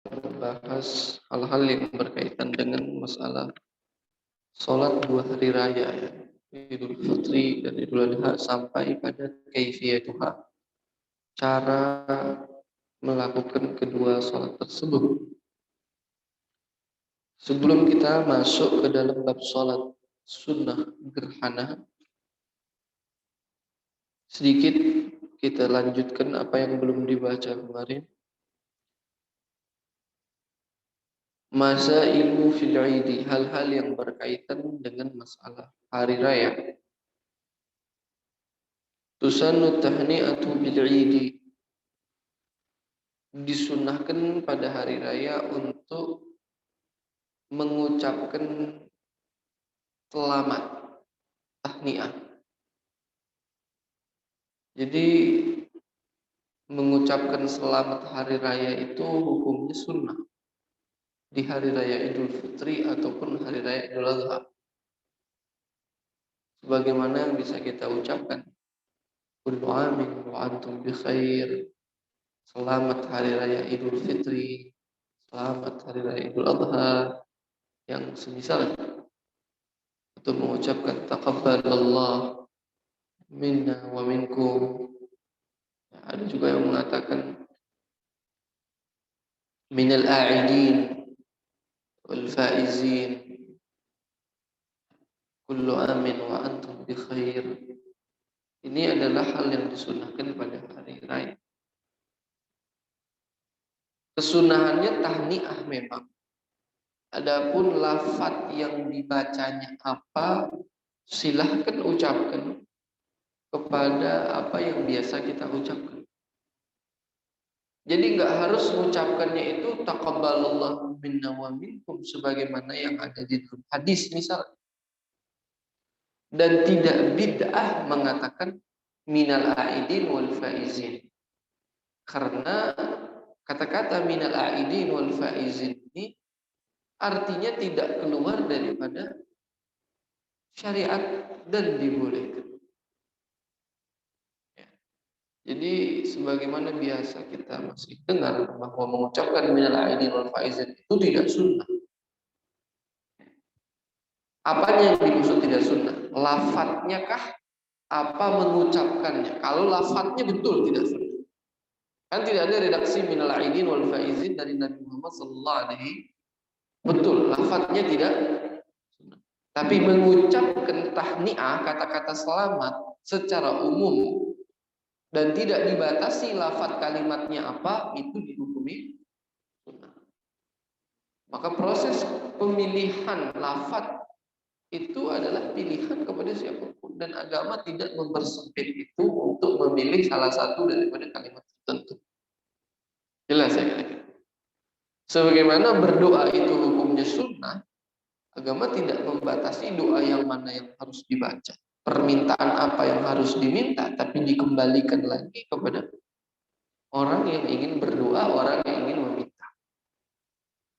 membahas hal-hal yang berkaitan dengan masalah sholat 2 hari raya ya, Idul Fitri dan Idul Adha sampai pada kaifiyatuha, cara melakukan kedua sholat tersebut. Sebelum kita masuk ke dalam bab sholat sunnah gerhana, sedikit kita lanjutkan apa yang belum dibaca kemarin. Masa ilmu fil idi, hal-hal yang berkaitan dengan masalah hari raya. Tusannu tahni'atu bil idi, disunnahkan pada hari raya untuk mengucapkan selamat, tahniah. Jadi mengucapkan selamat hari raya itu hukumnya sunnah di hari raya Idul Fitri ataupun hari raya Idul Adha. Sebagaimana yang bisa kita ucapkan, kullu amin wa antum bi khair, selamat hari raya Idul Fitri, selamat hari raya Idul Adha, yang semisal, atau mengucapkan taqabbalallah minna wa minkum. Ada juga yang mengatakan minal a'idin wal faizin, kullu amin wa antum bi khair. Ini adalah hal yang disunahkan pada hari raya. Kesunahannya tahniah memang. Adapun lafaz yang dibacanya apa, silahkan ucapkan kepada apa yang biasa kita ucapkan. Jadi nggak harus mengucapkannya itu taqabbalallahu minna wa minkum sebagaimana yang ada di dalam hadis misalnya. Dan tidak bid'ah mengatakan minal aidin wal faizin. Karena kata-kata minal aidin wal faizin ini artinya tidak keluar daripada syariat dan dibolehkan. Ya. Jadi sebagaimana biasa kita masih dengar bahwa mengucapkan minal aidin wal faizin itu tidak sunnah. Apanya yang dimaksud tidak sunnah? Lafadznya kah? Apa mengucapkannya? Kalau lafadznya betul tidak sunnah. Kan tidak ada redaksi minal aidin wal faizin dari Nabi Muhammad sallallahu alaihi. Betul, lafadznya tidak sunnah. Tapi mengucapkan tahniah, kata-kata selamat secara umum dan tidak dibatasi lafadz kalimatnya apa, itu dihukumi sunnah. Maka proses pemilihan lafadz itu adalah pilihan kepada siapapun, dan agama tidak mempersempit itu untuk memilih salah satu daripada kalimat tertentu. Jelas ya kira-kira. Sebagaimana berdoa itu hukumnya sunnah, agama tidak membatasi doa yang mana yang harus dibaca, permintaan apa yang harus diminta, tapi dikembalikan lagi kepada orang yang ingin berdoa, orang yang ingin meminta.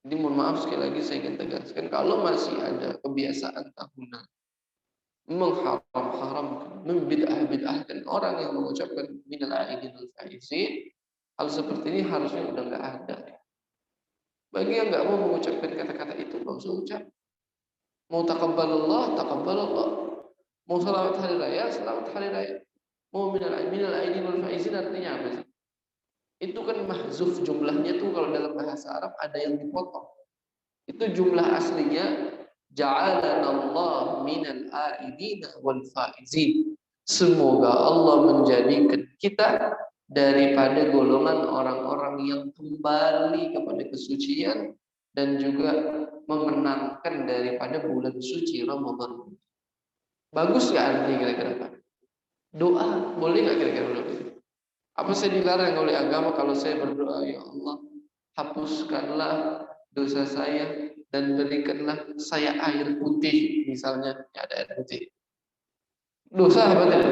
Jadi mohon maaf sekali lagi saya ingin tegaskan, kalau masih ada kebiasaan tahunan mengharam-haramkan, membid'ah-bid'ahkan orang yang mengucapkan minal aidin wal faizin, hal seperti ini harusnya udah nggak ada. Bagi yang nggak mau mengucapkan kata-kata itu, nggak usah ucap. Mau taqabbalallah, taqabbalallah. Mau selamat hari raya, selamat hari raya. Mau minal aidin wal faizin artinya apa sih? Itu kan mahzuf jumlahnya tuh, kalau dalam bahasa Arab ada yang dipotong. Itu jumlah aslinya ja'alana Allah minal aidina wal faizin. Semoga Allah menjadikan kita daripada golongan orang-orang yang kembali kepada kesucian dan juga memenangkan daripada bulan suci Ramadan. Bagus nggak artinya kira-kira Pak? Doa boleh nggak kira-kira? Apa saya dilarang oleh agama kalau saya berdoa, ya Allah, hapuskanlah dosa saya dan berikanlah saya air putih, misalnya ya, ada air putih. Dosa apa tidak?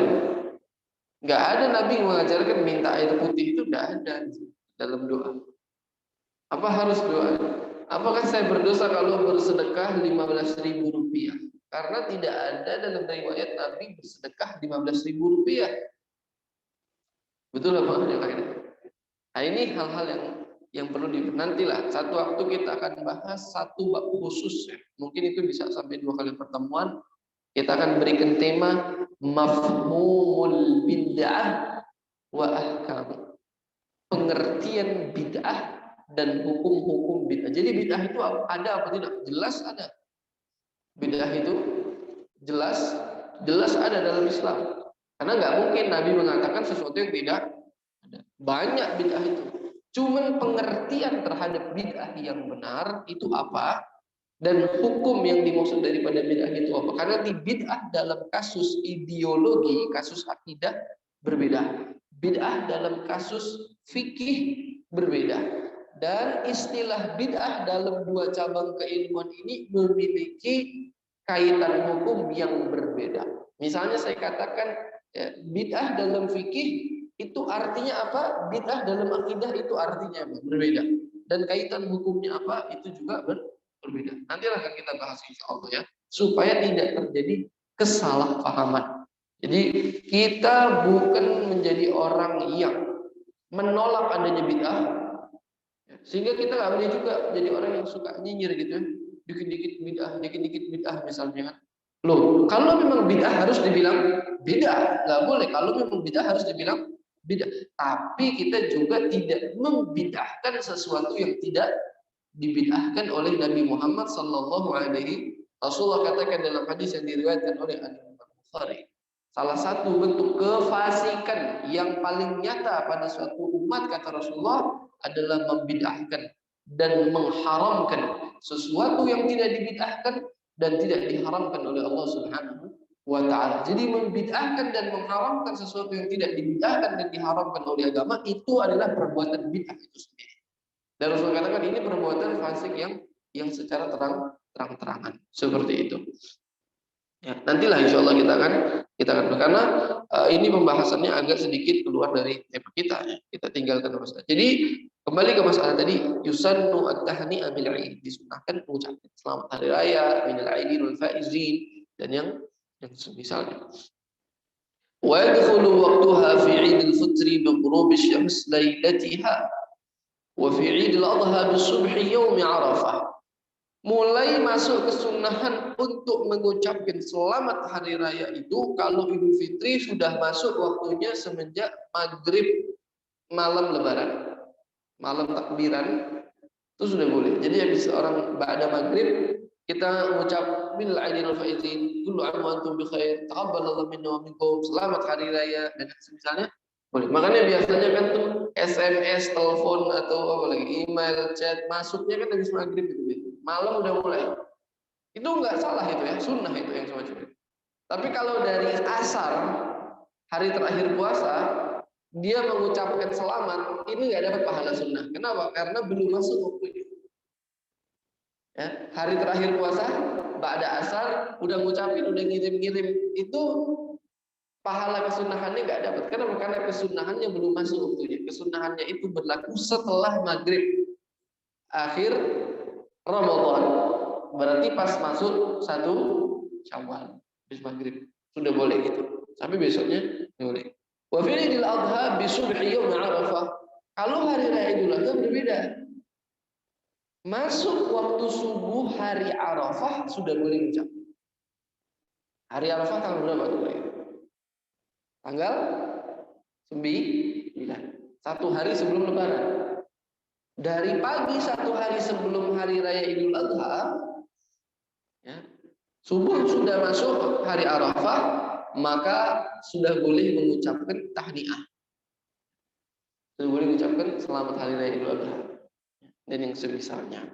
Nggak ada Nabi mengajarkan minta air putih, itu nggak ada dalam doa. Apa harus doa? Apakah saya berdosa kalau bersedekah 15.000 rupiah? Karena tidak ada dalam riwayat Nabi bersedekah 15.000 rupiah. Betul apa? Nah ini hal-hal yang yang perlu nantilah satu waktu kita akan bahas satu bab khusus ya. Mungkin itu bisa sampai 2 kali pertemuan. Kita akan berikan tema mafhumul bid'ah wa ahkam. Pengertian bid'ah dan hukum-hukum bid'ah. Jadi bid'ah itu ada apa tidak? Jelas ada. Bid'ah itu jelas ada dalam Islam. Karena nggak mungkin Nabi mengatakan sesuatu yang tidak ada. Banyak bid'ah itu. Cuman pengertian terhadap bid'ah yang benar itu apa? Dan hukum yang dimaksud daripada bid'ah itu apa? Karena di bid'ah dalam kasus ideologi, kasus akidah berbeda. Bid'ah dalam kasus fikih berbeda. Dan istilah bid'ah dalam 2 cabang keilmuan ini memiliki kaitan hukum yang berbeda. Misalnya saya katakan ya, bid'ah dalam fikih itu artinya apa? Bid'ah dalam akidah itu artinya apa? Berbeda. Dan kaitan hukumnya apa? Itu juga berbeda. Nanti akan kita bahas insya Allah ya, supaya tidak terjadi kesalahpahaman. Jadi kita bukan menjadi orang yang menolak adanya bid'ah, sehingga kita nggak boleh juga jadi orang yang suka nyinyir gitu ya, dikit-dikit bid'ah misalnya kan. Loh, kalau memang bid'ah harus dibilang bid'ah, nggak boleh. Kalau memang bid'ah harus dibilang bid'ah. Tapi kita juga tidak membid'ahkan sesuatu yang tidak dibid'ahkan oleh Nabi Muhammad sallallahu alaihi Rasulullah katakan dalam hadis yang diriwayatkan oleh Al-Imam Bukhari, salah satu bentuk kefasikan yang paling nyata pada suatu umat kata Rasulullah adalah membid'ahkan dan mengharamkan sesuatu yang tidak dibid'ahkan dan tidak diharamkan oleh Allah Subhanahu wa taala. Jadi membid'ahkan dan mengharamkan sesuatu yang tidak dibid'ahkan dan diharamkan oleh agama itu adalah perbuatan bid'ah itu sendiri. Dan Rasul katakan ini perbuatan fasik yang secara terang-terangan seperti itu. Ya, nantilah insya Allah kita akan karena ini pembahasannya agak sedikit keluar dari tema kita ya. Kita tinggalkan masalah. Jadi kembali ke masalah tadi, yusannu at-tahni'a bil 'id, disunahkan mengucapkan selamat hari raya, minal aidin wal faizin dan yang semisalnya. Wa yadkhulu waqtuha fi 'id al-fitr bi ghurub asy-syams lailatiha wa fi 'id al-adha bi subhi yaum Arafah. Mulai masuk kesunahan untuk mengucapkan selamat hari raya itu kalau Idul Fitri sudah masuk waktunya semenjak maghrib malam lebaran, malam takbiran itu sudah boleh. Jadi habis orang ba'da maghrib kita mengucap minal aidin wal faizin, kullu 'am wa antum bi khair, taqabbalallahu minna wa minkum, selamat hari raya dan semisalnya boleh. Makanya biasanya kan tuh SMS, telepon atau apa lagi, email, chat masuknya kan habis maghrib gitu. Malam udah mulai. Itu nggak salah itu ya, sunnah itu yang semacam itu. Tapi kalau dari asar hari terakhir puasa dia mengucapkan selamat, ini nggak dapat pahala sunnah. Kenapa? Karena belum masuk waktunya. Ya, hari terakhir puasa, ba'da asar udah ngucapin, udah ngirim-ngirim, itu pahala kesunahannya nggak dapat. Kenapa? Karena kesunahannya belum masuk waktunya. Kesunahannya itu berlaku setelah maghrib akhir Ramadan. Berarti pas masuk 1 Syawal habis maghrib sudah boleh gitu. Sampai besoknya boleh. Wa fi Idul Adha bi subhi yaum Arafah. Kalau hari raya Idul Adha berbeda. Masuk waktu subuh hari Arafah sudah boleh ucap. Hari Arafah tanggal berapa tuh? Tanggal 9. 1 hari sebelum lebaran. Dari pagi 1 hari sebelum hari raya Idul Adha ya, subuh sudah masuk hari Arafah, maka sudah boleh mengucapkan tahniah. Sudah boleh mengucapkan selamat hari raya Idul Adha dan yang semisalnya.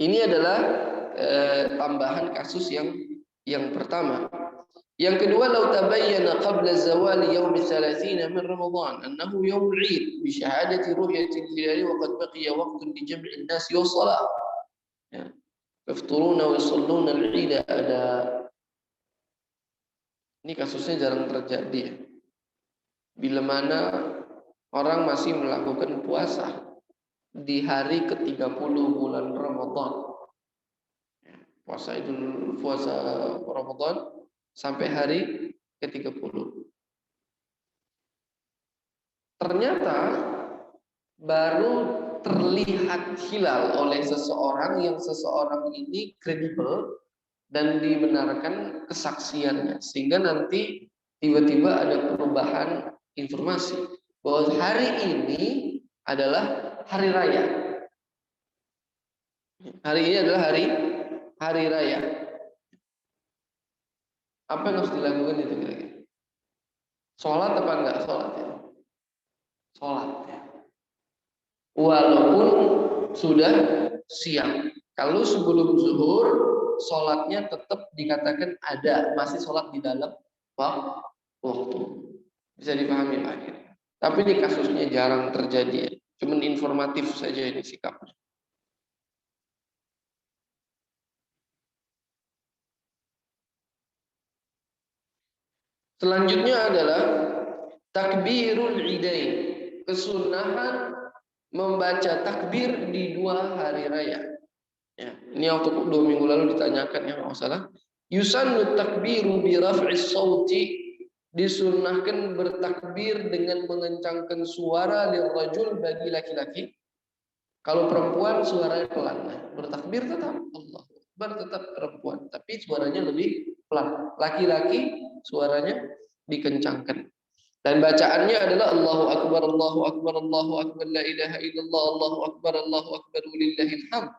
Ini adalah tambahan kasus yang pertama. Yang kedua, lau tabayyana qabla zawali yaum 30 min Ramadan annahu yaum al-'id bi syahadati ru'yati al-hilal wa qad baqiya waqtun li jam'i an-nas wa shalah. Ya. Yafturuna wa yusalluna al-'id ada. Ini kasusnya jarang terjadi. Bila mana orang masih melakukan puasa di hari ke-30 bulan Ramadan. Puasa Ramadan sampai hari ke-30. Ternyata baru terlihat hilal oleh seseorang yang seseorang ini kredibel dan dibenarkan kesaksiannya, sehingga nanti tiba-tiba ada perubahan informasi bahwa hari ini adalah hari raya. Hari ini adalah hari raya. Apa yang harus dilakukan itu kira-kira? Sholat apa enggak sholat ya? Sholat ya. Walaupun sudah siang. Kalau sebelum zuhur, sholatnya tetap dikatakan ada, masih sholat di dalam waktu. Bisa dipahami Pak? Tapi ini kasusnya jarang terjadi. Cuman informatif saja ini sikapnya. Selanjutnya adalah takbirul idain. Kesunahan membaca takbir di 2 hari raya. Ya, ini waktu 2 minggu lalu ditanyakan ya kalau salah. Yusannu takbiru bi raf'is sauti, disunnahkan bertakbir dengan mengencangkan suara lirrajul bagi laki-laki. Kalau perempuan suaranya pelan. Bertakbir tetap Allah Akbar tetap perempuan, tapi suaranya lebih pelan. Laki-laki suaranya dikencangkan. Dan bacaannya adalah Allahu Akbar, Allahu Akbar, Allahu Akbar, la ilaha illallah, Allahu Akbar, Allahu Akbar, walillahil hamd.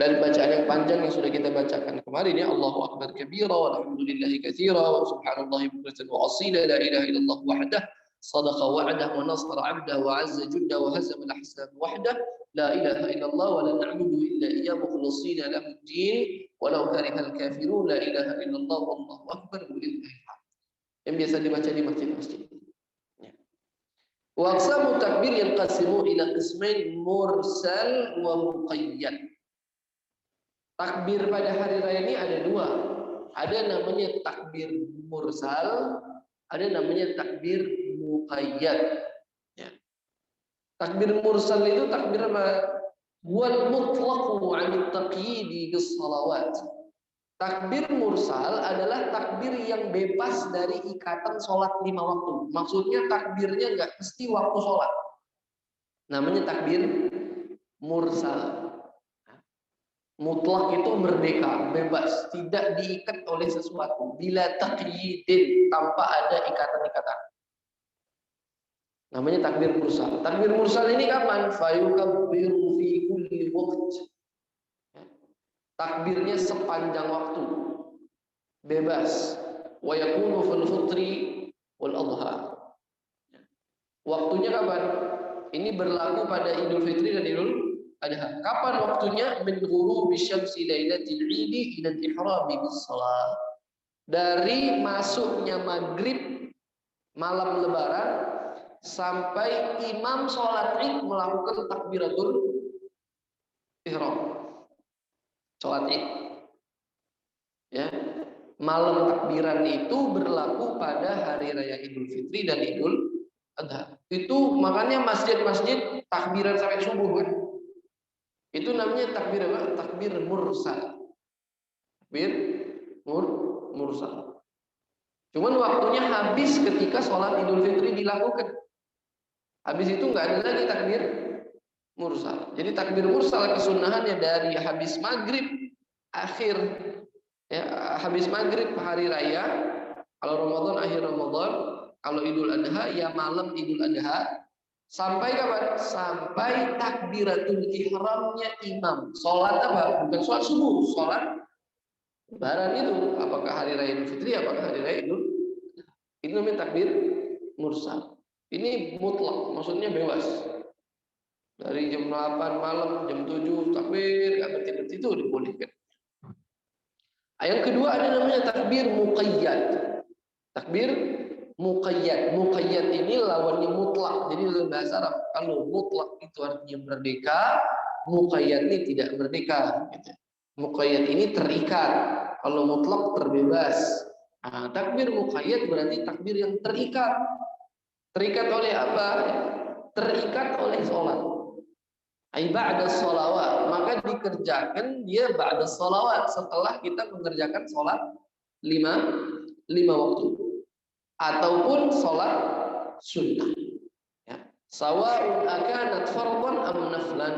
Dan bacaan yang panjang yang sudah kita bacakan kemarin ya, Allahu Akbar kabira walhamdulillahi katsira wa subhanallahi bukratan wa asila, la ilaha illallah wahdah sadaqa wa'dah wa nasara 'abdah wa 'azza junda wa hazama al-ahzab wahdah, la ilaha illallah wa la na'budu illa iyyahu mukhlishina lahu ad-din walau karihal kafirun, la ilaha illallah wallahu akbar walillahil hamd. Yang biasa dibaca di masjid-masjid. Wa aqsamu takbir yanqasimu ila qismain mursal wa muqayyad. Takbir pada hari raya ini ada 2. Ada namanya takbir mursal, ada namanya takbir muqayyad. Ya. Takbir mursal itu takbir apa? Wal mutlaqu 'an at-taqyid bis salawat. Takbir mursal adalah takbir yang bebas dari ikatan sholat 5 waktu. Maksudnya takbirnya nggak mesti waktu sholat. Namanya takbir mursal. Mutlak itu merdeka, bebas, tidak diikat oleh sesuatu. Bila taqyidin, tanpa ada ikatan-ikatan. Namanya takbir mursal. Takbir mursal ini kapan? Fayukabbiru fi kulli waqt. Takbirnya sepanjang waktu. Bebas. Wa yakunu fil fitri wal adha. Waktunya kapan? Ini berlaku pada Idul Fitri dan Idul Adha. Kapan waktunya? Min ghurubi syamsi lailatil 'idi ila al-ihrami bis shalah. Dari masuknya maghrib malam lebaran sampai imam sholat Id melakukan takbiratul ihram. Sholat Id. Ya. Malam takbiran itu berlaku pada hari raya Idul Fitri dan Idul Adha. Itu makanya masjid-masjid takbiran sampai subuh kan. Itu namanya takbir apa? Takbir mursal. Takbir mursal. Cuman waktunya habis ketika sholat Idul Fitri dilakukan. Habis itu nggak ada lagi takbir mursal. Jadi takbir mursal kesunahannya dari habis maghrib akhir ya, habis maghrib hari raya. Kalau Ramadan akhir Ramadan, kalau Idul Adha ya malam Idul Adha. Sampai kapan? Sampai takbiratul ihramnya imam. Sholat apa? Bukan sholat subuh, sholat lebaran itu. Apakah hari raya Idul Fitri, apakah hari raya Idul Adha. Itu namanya takbir mursal. Ini mutlak, maksudnya bebas. Dari jam 8 malam, jam 7 takbir, nggak berhenti itu dibolehkan. Yang kedua ada namanya takbir muqayyad. Takbir muqayyad. Muqayyad ini lawannya mutlak. Jadi dalam bahasa Arab, kalau mutlak itu artinya merdeka, muqayyad ini tidak merdeka. Muqayyad ini terikat. Kalau mutlak terbebas. Nah, takbir muqayyad berarti takbir yang terikat. Terikat oleh apa? Terikat oleh sholat. Ba'da sholawat. Maka dikerjakan dia ba'da sholawat. Setelah kita mengerjakan sholat 5 waktu. Ataupun sholat sunnah. Ya. Sawa'un akanat fardhan am naflan.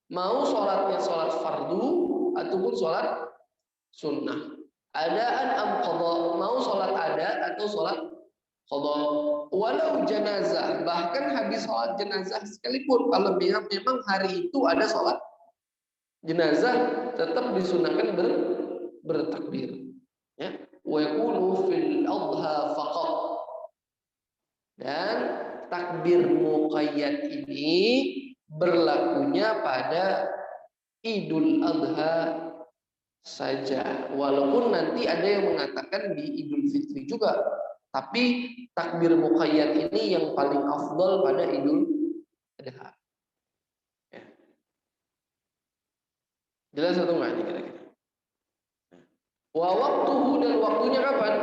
Mau sholatnya sholat fardu ataupun sholat sunnah. Adaan am qadha, mau sholat ada atau sholat qadha. Walau jenazah, bahkan habis sholat jenazah sekalipun, kalau memang hari itu ada sholat jenazah, tetap disunahkan bertakbir. Ya, wa yakunu fil adha faqat. Dan takbir muqayyad ini berlakunya pada Idul Adha saja. Walaupun nanti ada yang mengatakan di Idul Fitri juga, tapi takbir muqayyad ini yang paling afdal pada Idul Adha. Ya. Jelas atau enggak ini kira-kira? Wa waktuhu, dan waktunya kapan?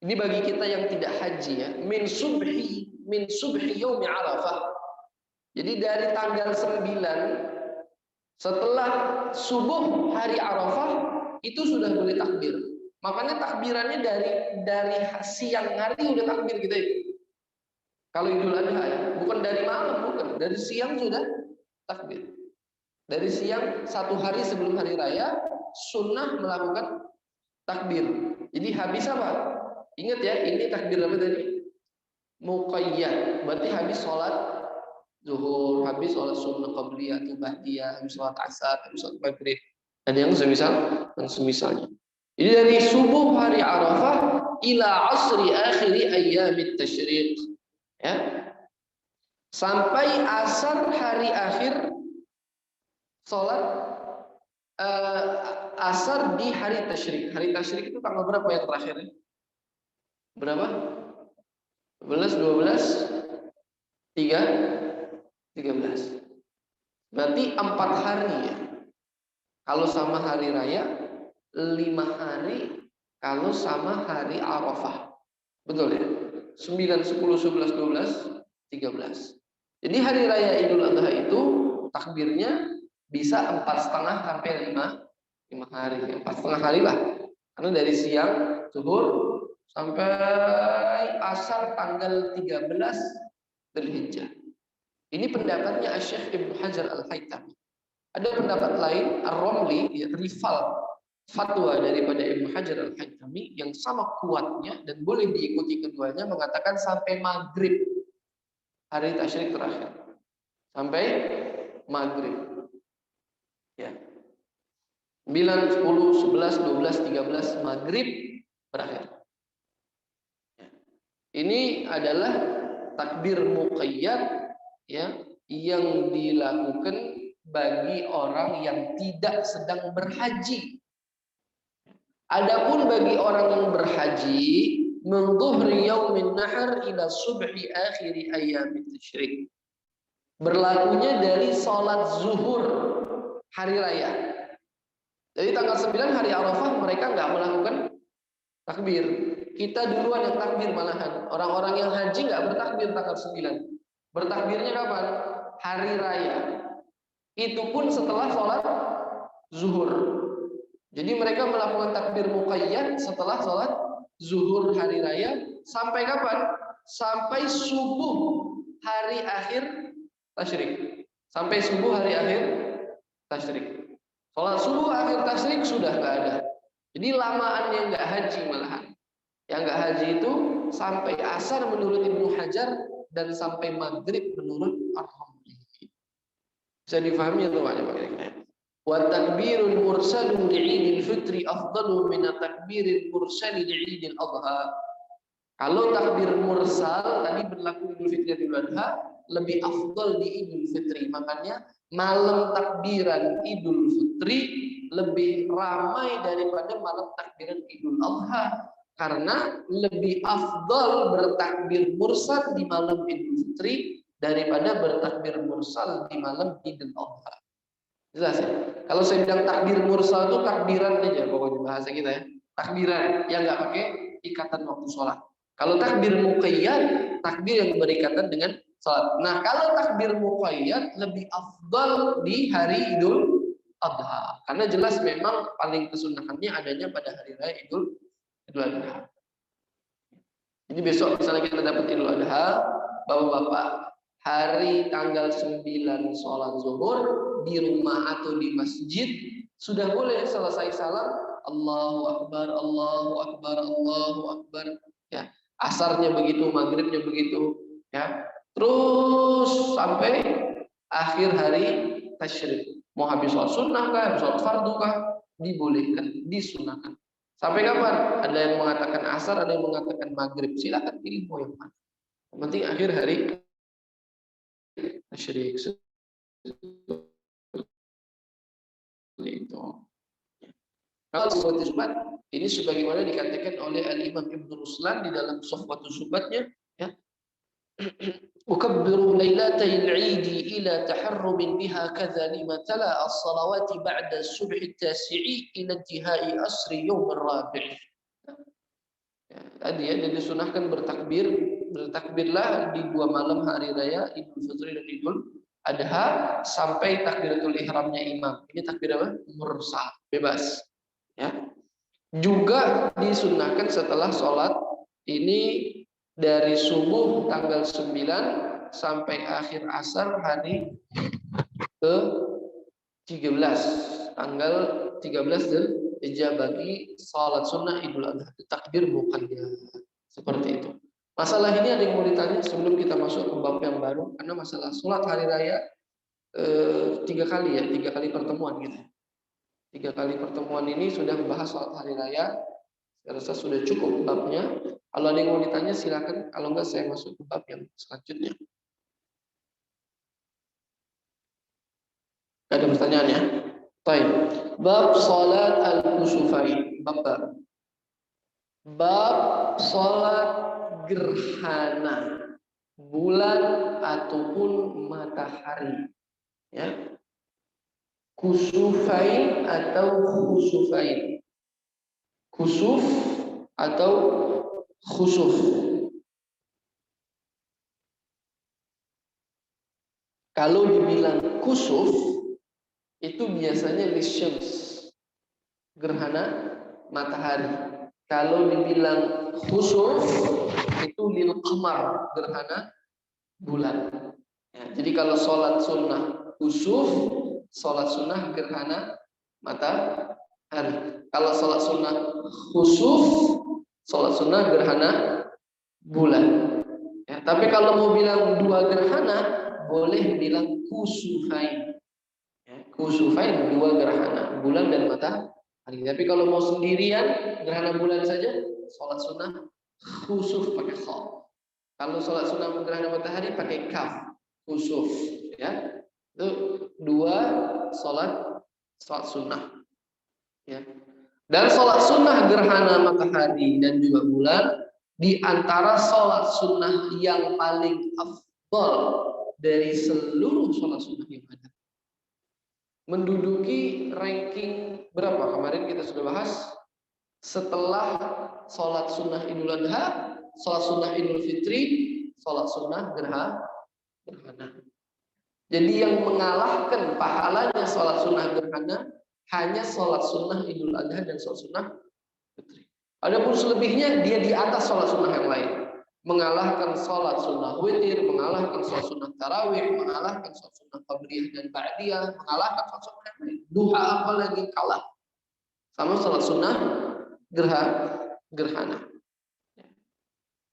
Ini bagi kita yang tidak haji ya, min subhi yaumi Arafah. Jadi dari tanggal 9 setelah subuh hari Arafah itu sudah boleh takbir. Makanya takbirannya dari siang hari udah takbir kita itu. Kalau Idul Adha ya, bukan dari malam, bukan, dari siang sudah takbir. Dari siang satu hari sebelum hari raya sunnah melakukan takbir. Jadi habis apa? Ingat ya, ini takbir apa tadi? Muqayyad. Berarti habis sholat zuhur, habis sholat sunnah qabliyah atau ba'diyah, habis sholat asar, habis sholat maghrib. Dan yang semisalnya. Jadi dari subuh hari Arafah ila asri akhiri ayyamit tasyriq. Ya. Sampai asar hari akhir sholat asar di hari tasyrik. Hari tasyrik itu tanggal berapa yang terakhir? Berapa? 11, 12, 13. Berarti 4 hari ya. Kalau sama hari raya, 5 hari kalau sama hari Arafah. Betul ya? 9, 10, 11, 12, 13. Jadi hari raya Idul Adha itu takbirnya bisa 4,5 sampai 5 hari. 4,5 hari lah. Karena dari siang zuhur sampai asar tanggal 13 Dzulhijjah. Ini pendapatnya Syekh Ibnu Hajar Al-Haytami. Ada pendapat lain, Ar-Ramli, ya, rival fatwa daripada Ibnu Hajar Al-Haytami yang sama kuatnya dan boleh diikuti keduanya, mengatakan sampai maghrib hari tasyrik terakhir. Sampai maghrib. Ya. 9, 10, 11, 12, 13 maghrib berakhir. Ini adalah takbir muqayyad ya, yang dilakukan bagi orang yang tidak sedang berhaji. Adapun bagi orang yang berhaji, min dhuhri yaumin nahar ila subhi akhiri ayyamit tasyrik. Berlakunya dari salat zuhur hari raya. Jadi tanggal 9 hari Arafah mereka nggak melakukan takbir. Kita duluan yang takbir malahan. Orang-orang yang haji nggak bertakbir tanggal 9. Bertakbirnya kapan? Hari raya. Itu pun setelah sholat zuhur. Jadi mereka melakukan takbir muqayyad setelah sholat zuhur hari raya. Sampai kapan? Sampai subuh hari akhir tasyrik. Sampai subuh hari akhir tasyrik. Sholat subuh akhir tasyrik sudah nggak ada. Jadi lamaan yang nggak haji malahan. Yang nggak haji itu sampai asar menurut Ibnu Hajar dan sampai maghrib menurut Ar-Ramli. Bisa difahami atau enggak Pak kira-kira? Wa takbirul mursalu li'idil fitri afdalu min takbiril mursali li'idil adha. Kalau takbir mursal tadi berlaku Idul Fitri dan Idul Adha, lebih afdal di Idul Fitri. Makanya malam takbiran Idul Fitri lebih ramai daripada malam takbiran Idul Adha. Karena lebih afdal bertakbir mursal di malam Idul Fitri daripada bertakbir mursal di malam Idul Adha. Jelas ya? Kalau saya bilang takbir mursal itu takbiran aja pokoknya bahasa kita ya. Takbiran yang nggak pakai ikatan waktu sholat. Kalau takbir muqayyad, takbir yang berikatan dengan sholat. Nah kalau takbir muqayyad lebih afdal di hari Idul Adha. Karena jelas memang paling kesunahannya adanya pada hari raya Idul Adha. Jadi besok misalnya kita dapat Idul Adha, bapak-bapak hari tanggal 9 sholat zuhur di rumah atau di masjid, sudah boleh selesai salam Allahu Akbar, Allahu Akbar, Allahu Akbar. Ya, asarnya begitu, maghribnya begitu. Ya, terus sampai akhir hari tasyrik. Mau habis sholat sunnah kah, habis sholat fardu kah, dibolehkan, disunahkan. Sampai kapan? Ada yang mengatakan asar, ada yang mengatakan maghrib. Silakan pilih mau yang mana. Yang penting akhir hari tasyrik itu. Kalau seperti Zubat, ini sebagaimana dikatakan oleh Al-Imam Ibnu Ruslan di dalam Sofwatu Zubatnya, ya. Ukabbiru lailatayil 'idi ila taharrumin biha kadza lima tala as-salawati ba'da subhi at-tasi'i ila intihai asri yaum ar-rabi'. Ya, tadi ya, disunahkan bertakbirlah di 2 malam hari raya Idul Fitri dan Idul Adha sampai takbiratul ihramnya imam. Ini takbir apa? Mursal, bebas. Ya. Juga disunahkan setelah sholat ini dari subuh tanggal 9 sampai akhir asar hari ke-13, tanggal 13 Dzulhijjah bagi sholat sunnah Idul Adha, takbir muqayyad seperti itu. Masalah ini ada yang mau ditanya sebelum kita masuk ke bab yang baru, karena masalah sholat hari raya 3 kali ya, 3 kali pertemuan gitu. 3 kali pertemuan ini sudah membahas sholat hari raya. Saya rasa sudah cukup babnya. Kalau ada yang mau ditanya silakan. Kalau enggak saya masuk ke bab yang selanjutnya. Ada pertanyaan ya? Baik. Bab sholat al-kusufain. Bab baru. Bab sholat gerhana bulan ataupun matahari. Ya. Kusufain atau khusufain. Kusuf atau khusuf. Kalau dibilang kusuf itu biasanya lisyams, gerhana matahari. Kalau dibilang khusuf itu lil qamar, gerhana bulan. Ya, jadi kalau sholat sunnah kusuf, sholat sunnah gerhana matahari. Kalau sholat sunnah khusuf, sholat sunnah gerhana bulan. Ya, tapi kalau mau bilang 2 gerhana, boleh bilang kusufain. Ya, kusufain 2 gerhana, bulan dan matahari. Tapi kalau mau sendirian, gerhana bulan saja, sholat sunnah khusuf pakai kha. Kalau sholat sunnah gerhana matahari pakai kaf, khusuf. Ya, itu 2 sholat sunnah. Ya. Dan sholat sunnah gerhana matahari dan juga bulan di antara sholat sunnah yang paling afdal dari seluruh sholat sunnah yang ada. Menduduki ranking berapa? Kemarin kita sudah bahas. Setelah sholat sunnah Idul Adha, sholat sunnah Idul Fitri, sholat sunnah gerhana. Jadi yang mengalahkan pahalanya sholat sunnah gerhana hanya sholat sunnah Idul Adha dan sholat sunnah Fitri. Adapun selebihnya dia di atas sholat sunnah yang lain. Mengalahkan sholat sunnah witir, mengalahkan sholat sunnah tarawih, mengalahkan sholat sunnah qabliyah dan ba'diyah, mengalahkan sholat sunnah yang lain. Duha apalagi kalah sama sholat sunnah gerhana.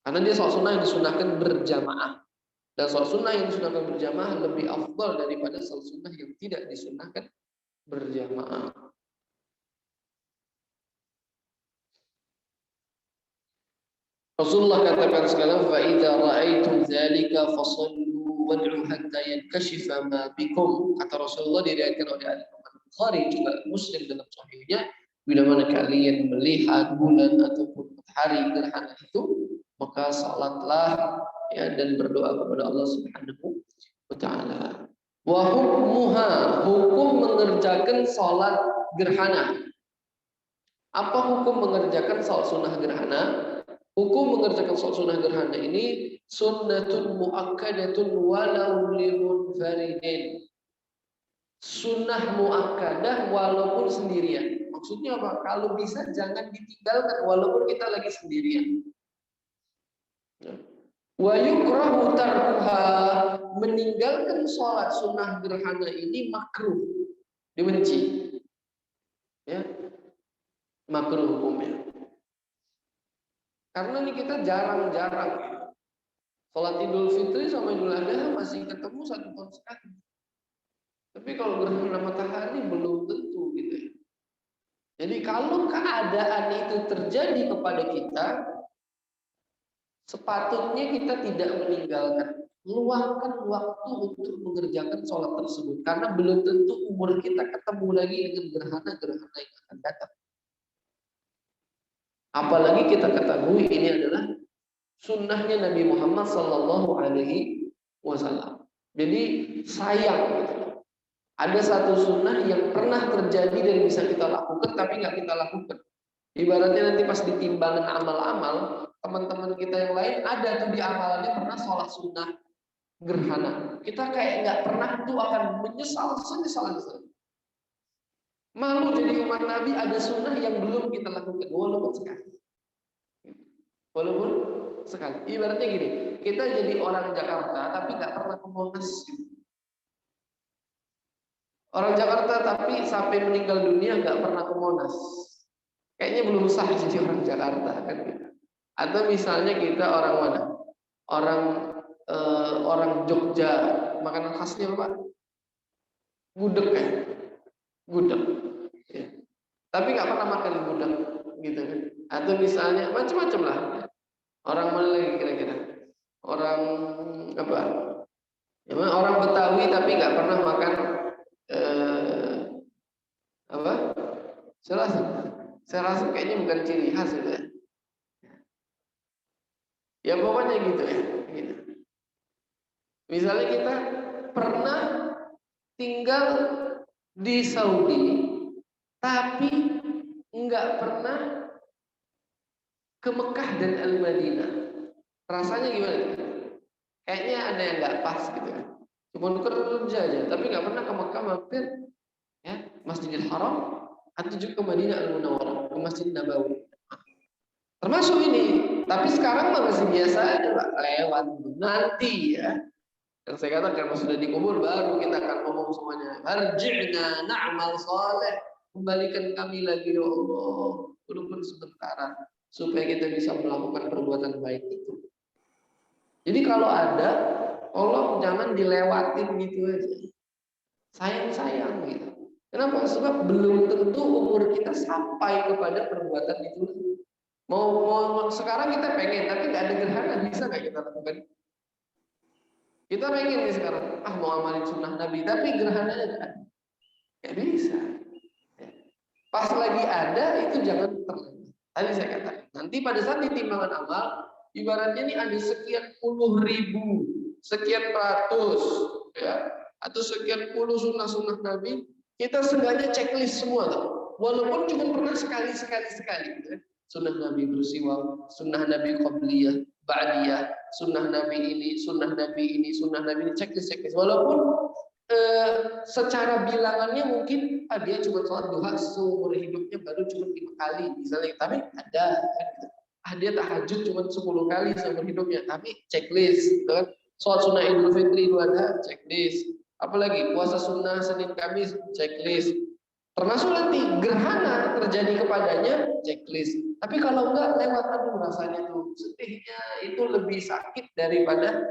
Karena dia sholat sunnah yang disunahkan berjamaah. Dan sholat sunnah yang disunahkan berjamaah lebih afdal daripada sholat sunnah yang tidak disunahkan berjamaah. Rasulullah katakan sekarang fa idza ra'aitum dzalika fasallu wad'u hatta yankashifa ma bikum. Kata Rasulullah diriwayatkan oleh Al-Imam Bukhari juga Muslim dalam sahihnya, bila mana kalian melihat bulan ataupun matahari gerhana itu, maka salatlah ya dan berdoa kepada Allah Subhanahu wa taala. Wa hukmuha, hukum mengerjakan salat gerhana. Apa hukum mengerjakan salat sunnah gerhana? Hukum mengerjakan sholat sunnah gerhana ini sunnatun muakkadatun walau limunfaridin. Sunnah muakkadah walaupun sendirian. Maksudnya apa? Kalau bisa jangan ditinggalkan walaupun kita lagi sendirian. Wa yukrahu tarkuha, meninggalkan sholat sunnah gerhana ini makruh, dibenci. Ya, makruh hukumnya. Karena ini kita jarang-jarang sholat Idul Fitri sama Idul Adha masih ketemu 1 tahun sekali. Tapi kalau gerhana matahari belum tentu gitu ya. Jadi kalau keadaan itu terjadi kepada kita, sepatutnya kita tidak meninggalkan. Luangkan waktu untuk mengerjakan sholat tersebut. Karena belum tentu umur kita ketemu lagi dengan gerhana-gerhana yang akan datang. Apalagi kita ketahui ini adalah sunnahnya Nabi Muhammad Sallallahu Alaihi Wasallam. Jadi sayang gitu. Ada satu sunnah yang pernah terjadi dan bisa kita lakukan tapi nggak kita lakukan. Ibaratnya nanti pas ditimbangan amal-amal, teman-teman kita yang lain ada tuh di amalannya pernah sholat sunnah gerhana. Kita kayak nggak pernah tuh akan menyesal. Malu jadi umat Nabi ada sunnah yang belum kita lakukan walaupun sekali. Walaupun sekali. Ibaratnya gini, kita jadi orang Jakarta tapi nggak pernah ke Monas. Orang Jakarta tapi sampai meninggal dunia nggak pernah ke Monas. Kayaknya belum sah jadi orang Jakarta kan. Atau misalnya kita orang mana? Orang Jogja, makanan khasnya apa? Gudeg kan? Gudeg. Ya. Tapi nggak pernah makan gudeg gitu kan. Atau misalnya macam-macam lah. Orang mana lagi kira-kira? Orang apa? Ya, orang Betawi tapi nggak pernah makan apa? Saya rasa kayaknya bukan ciri khas itu ya. Ya pokoknya gitu ya. Gitu. Misalnya kita pernah tinggal di Saudi, tapi nggak pernah ke Mekah dan Al-Madinah. Rasanya gimana? Kayaknya ada yang nggak pas gitu kan. Cuma kerja aja, tapi nggak pernah ke Mekah mampir ya Masjidil Haram atau juga ke Madinah Al-Munawwarah, ke Masjid Nabawi. Termasuk ini, tapi sekarang masih biasa aja Pak, lewat nanti ya. Yang saya katakan kalau sudah dikubur baru kita akan ngomong semuanya. Arji'na na'mal saleh, kembalikan kami lagi ya Allah, walaupun sebentar supaya kita bisa melakukan perbuatan baik itu. Jadi kalau ada, tolong jangan dilewatin gitu aja. Sayang-sayang gitu. Kenapa? Sebab belum tentu umur kita sampai kepada perbuatan itu. Mau sekarang kita pengen, tapi nggak ada gerhana, bisa nggak kita lakukan? Kita pengen nih sekarang, mau amalin sunnah Nabi, tapi gerhananya nggak bisa. Pas lagi ada, itu jangan terlambat. Tadi saya katakan, nanti pada saat ditimbangan amal, ibaratnya ini ada sekian puluh ribu, sekian ratus, ya, atau sekian puluh sunnah-sunnah Nabi, kita seenggaknya checklist semua, tuh. Walaupun cuma pernah sekali. Ya. Sunnah Nabi bersiwak, sunnah Nabi qabliyah, ba'diyah, sunnah Nabi ini, sunnah Nabi ini, checklist. Walaupun secara bilangannya mungkin dia cuma sholat duha seumur hidupnya baru cuma 5 kali misalnya, tapi ada kan? Dia tahajud cuma 10 kali seumur hidupnya, tapi checklist gitu kan? Sholat sunnah Idul Fitri itu ada checklist, apalagi puasa sunnah Senin Kamis checklist, termasuk nanti gerhana terjadi kepadanya checklist. Tapi kalau enggak lewat, aduh rasanya tuh sedihnya itu lebih sakit daripada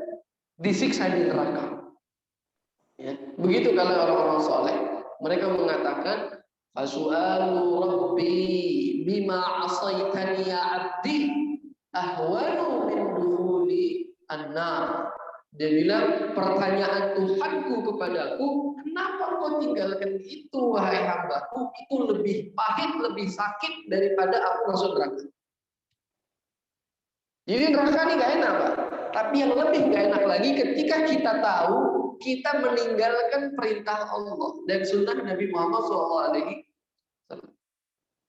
disiksa di neraka. Ya, begitu kalau orang-orang soleh, mereka mengatakan fasu'alu rabbi bima asaitani ya abdi ahwanu min dukhuli an-nar. Dia bilang, pertanyaan Tuhanku kepadaku, kenapa kau tinggalkan itu wahai hambaku, itu lebih pahit, lebih sakit daripada aku masuk neraka. Jadi neraka ini gak enak Pak. Tapi yang lebih gak enak lagi ketika kita tahu kita meninggalkan perintah Allah dan sunnah Nabi Muhammad SAW.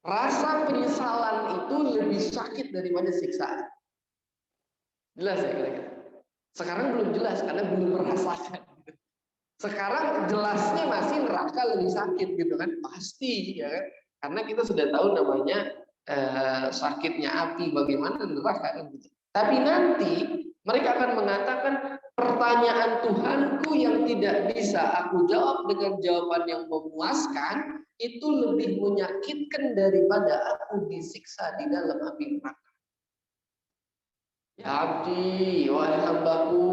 Rasa penyesalan itu lebih sakit daripada siksaan. Jelas ya kira-kira? Sekarang belum jelas karena belum merasakan. Sekarang jelasnya masih neraka lebih sakit gitu kan? Pasti ya kan? Karena kita sudah tahu namanya sakitnya api, bagaimana neraka kan gitu. Tapi nanti Mereka akan mengatakan pertanyaan Tuhanku yang tidak bisa aku jawab dengan jawaban yang memuaskan itu lebih menyakitkan daripada aku disiksa di dalam api neraka. Ya abdi, wahai hambaku,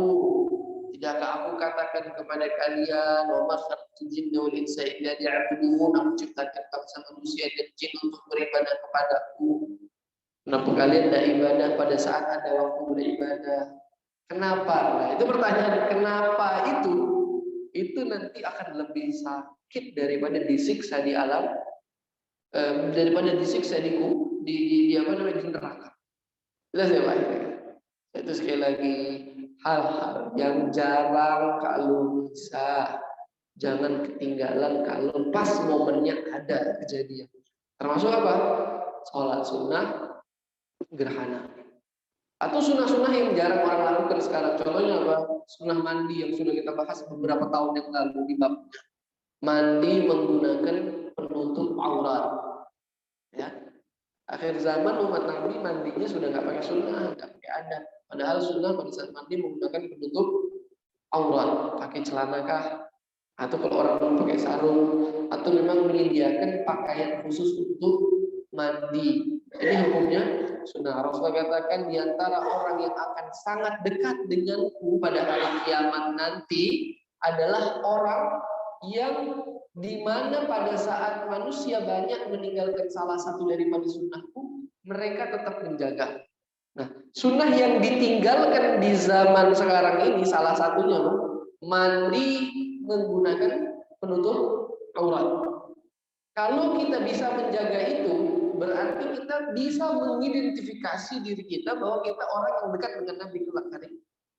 tidakkah aku katakan kepada kalian, wa ma khalaqtul jinna wal insa illa liya'budun, aku ciptakan bangsa manusia dan jin untuk beribadah kepadaku. Kenapa kalian tidak ibadah pada saat ada waktu beribadah? Kenapa? Nah, itu pertanyaan kenapa itu nanti akan lebih sakit daripada disiksa di alam, daripada disiksa di apa namanya di neraka. Jelas ya Pak? Itu sekali lagi hal-hal yang jarang kalau bisa jangan ketinggalan kalau pas momennya ada kejadian. Termasuk apa? Sholat sunnah gerhana. Atau sunnah-sunnah yang jarang orang lakukan sekarang. Contohnya apa? Sunnah mandi yang sudah kita bahas beberapa tahun yang lalu di babnya. Mandi menggunakan penutup aurat. Ya. Akhir zaman umat Nabi mandinya sudah nggak pakai sunnah, nggak pakai adab. Padahal sunnah pada saat mandi menggunakan penutup aurat, pakai celana kah? Atau kalau orang belum pakai sarung, atau memang menyediakan pakaian khusus untuk mandi. Ini hukumnya sunnah. Rasulullah katakan di antara orang yang akan sangat dekat denganku pada hari kiamat nanti adalah orang yang dimana pada saat manusia banyak meninggalkan salah satu daripada sunnahku, mereka tetap menjaga. Nah, sunnah yang ditinggalkan di zaman sekarang ini salah satunya mandi menggunakan penutup aurat. Kalau kita bisa menjaga itu, berarti kita bisa mengidentifikasi diri kita bahwa kita orang yang dekat dengan Nabi kelak hari.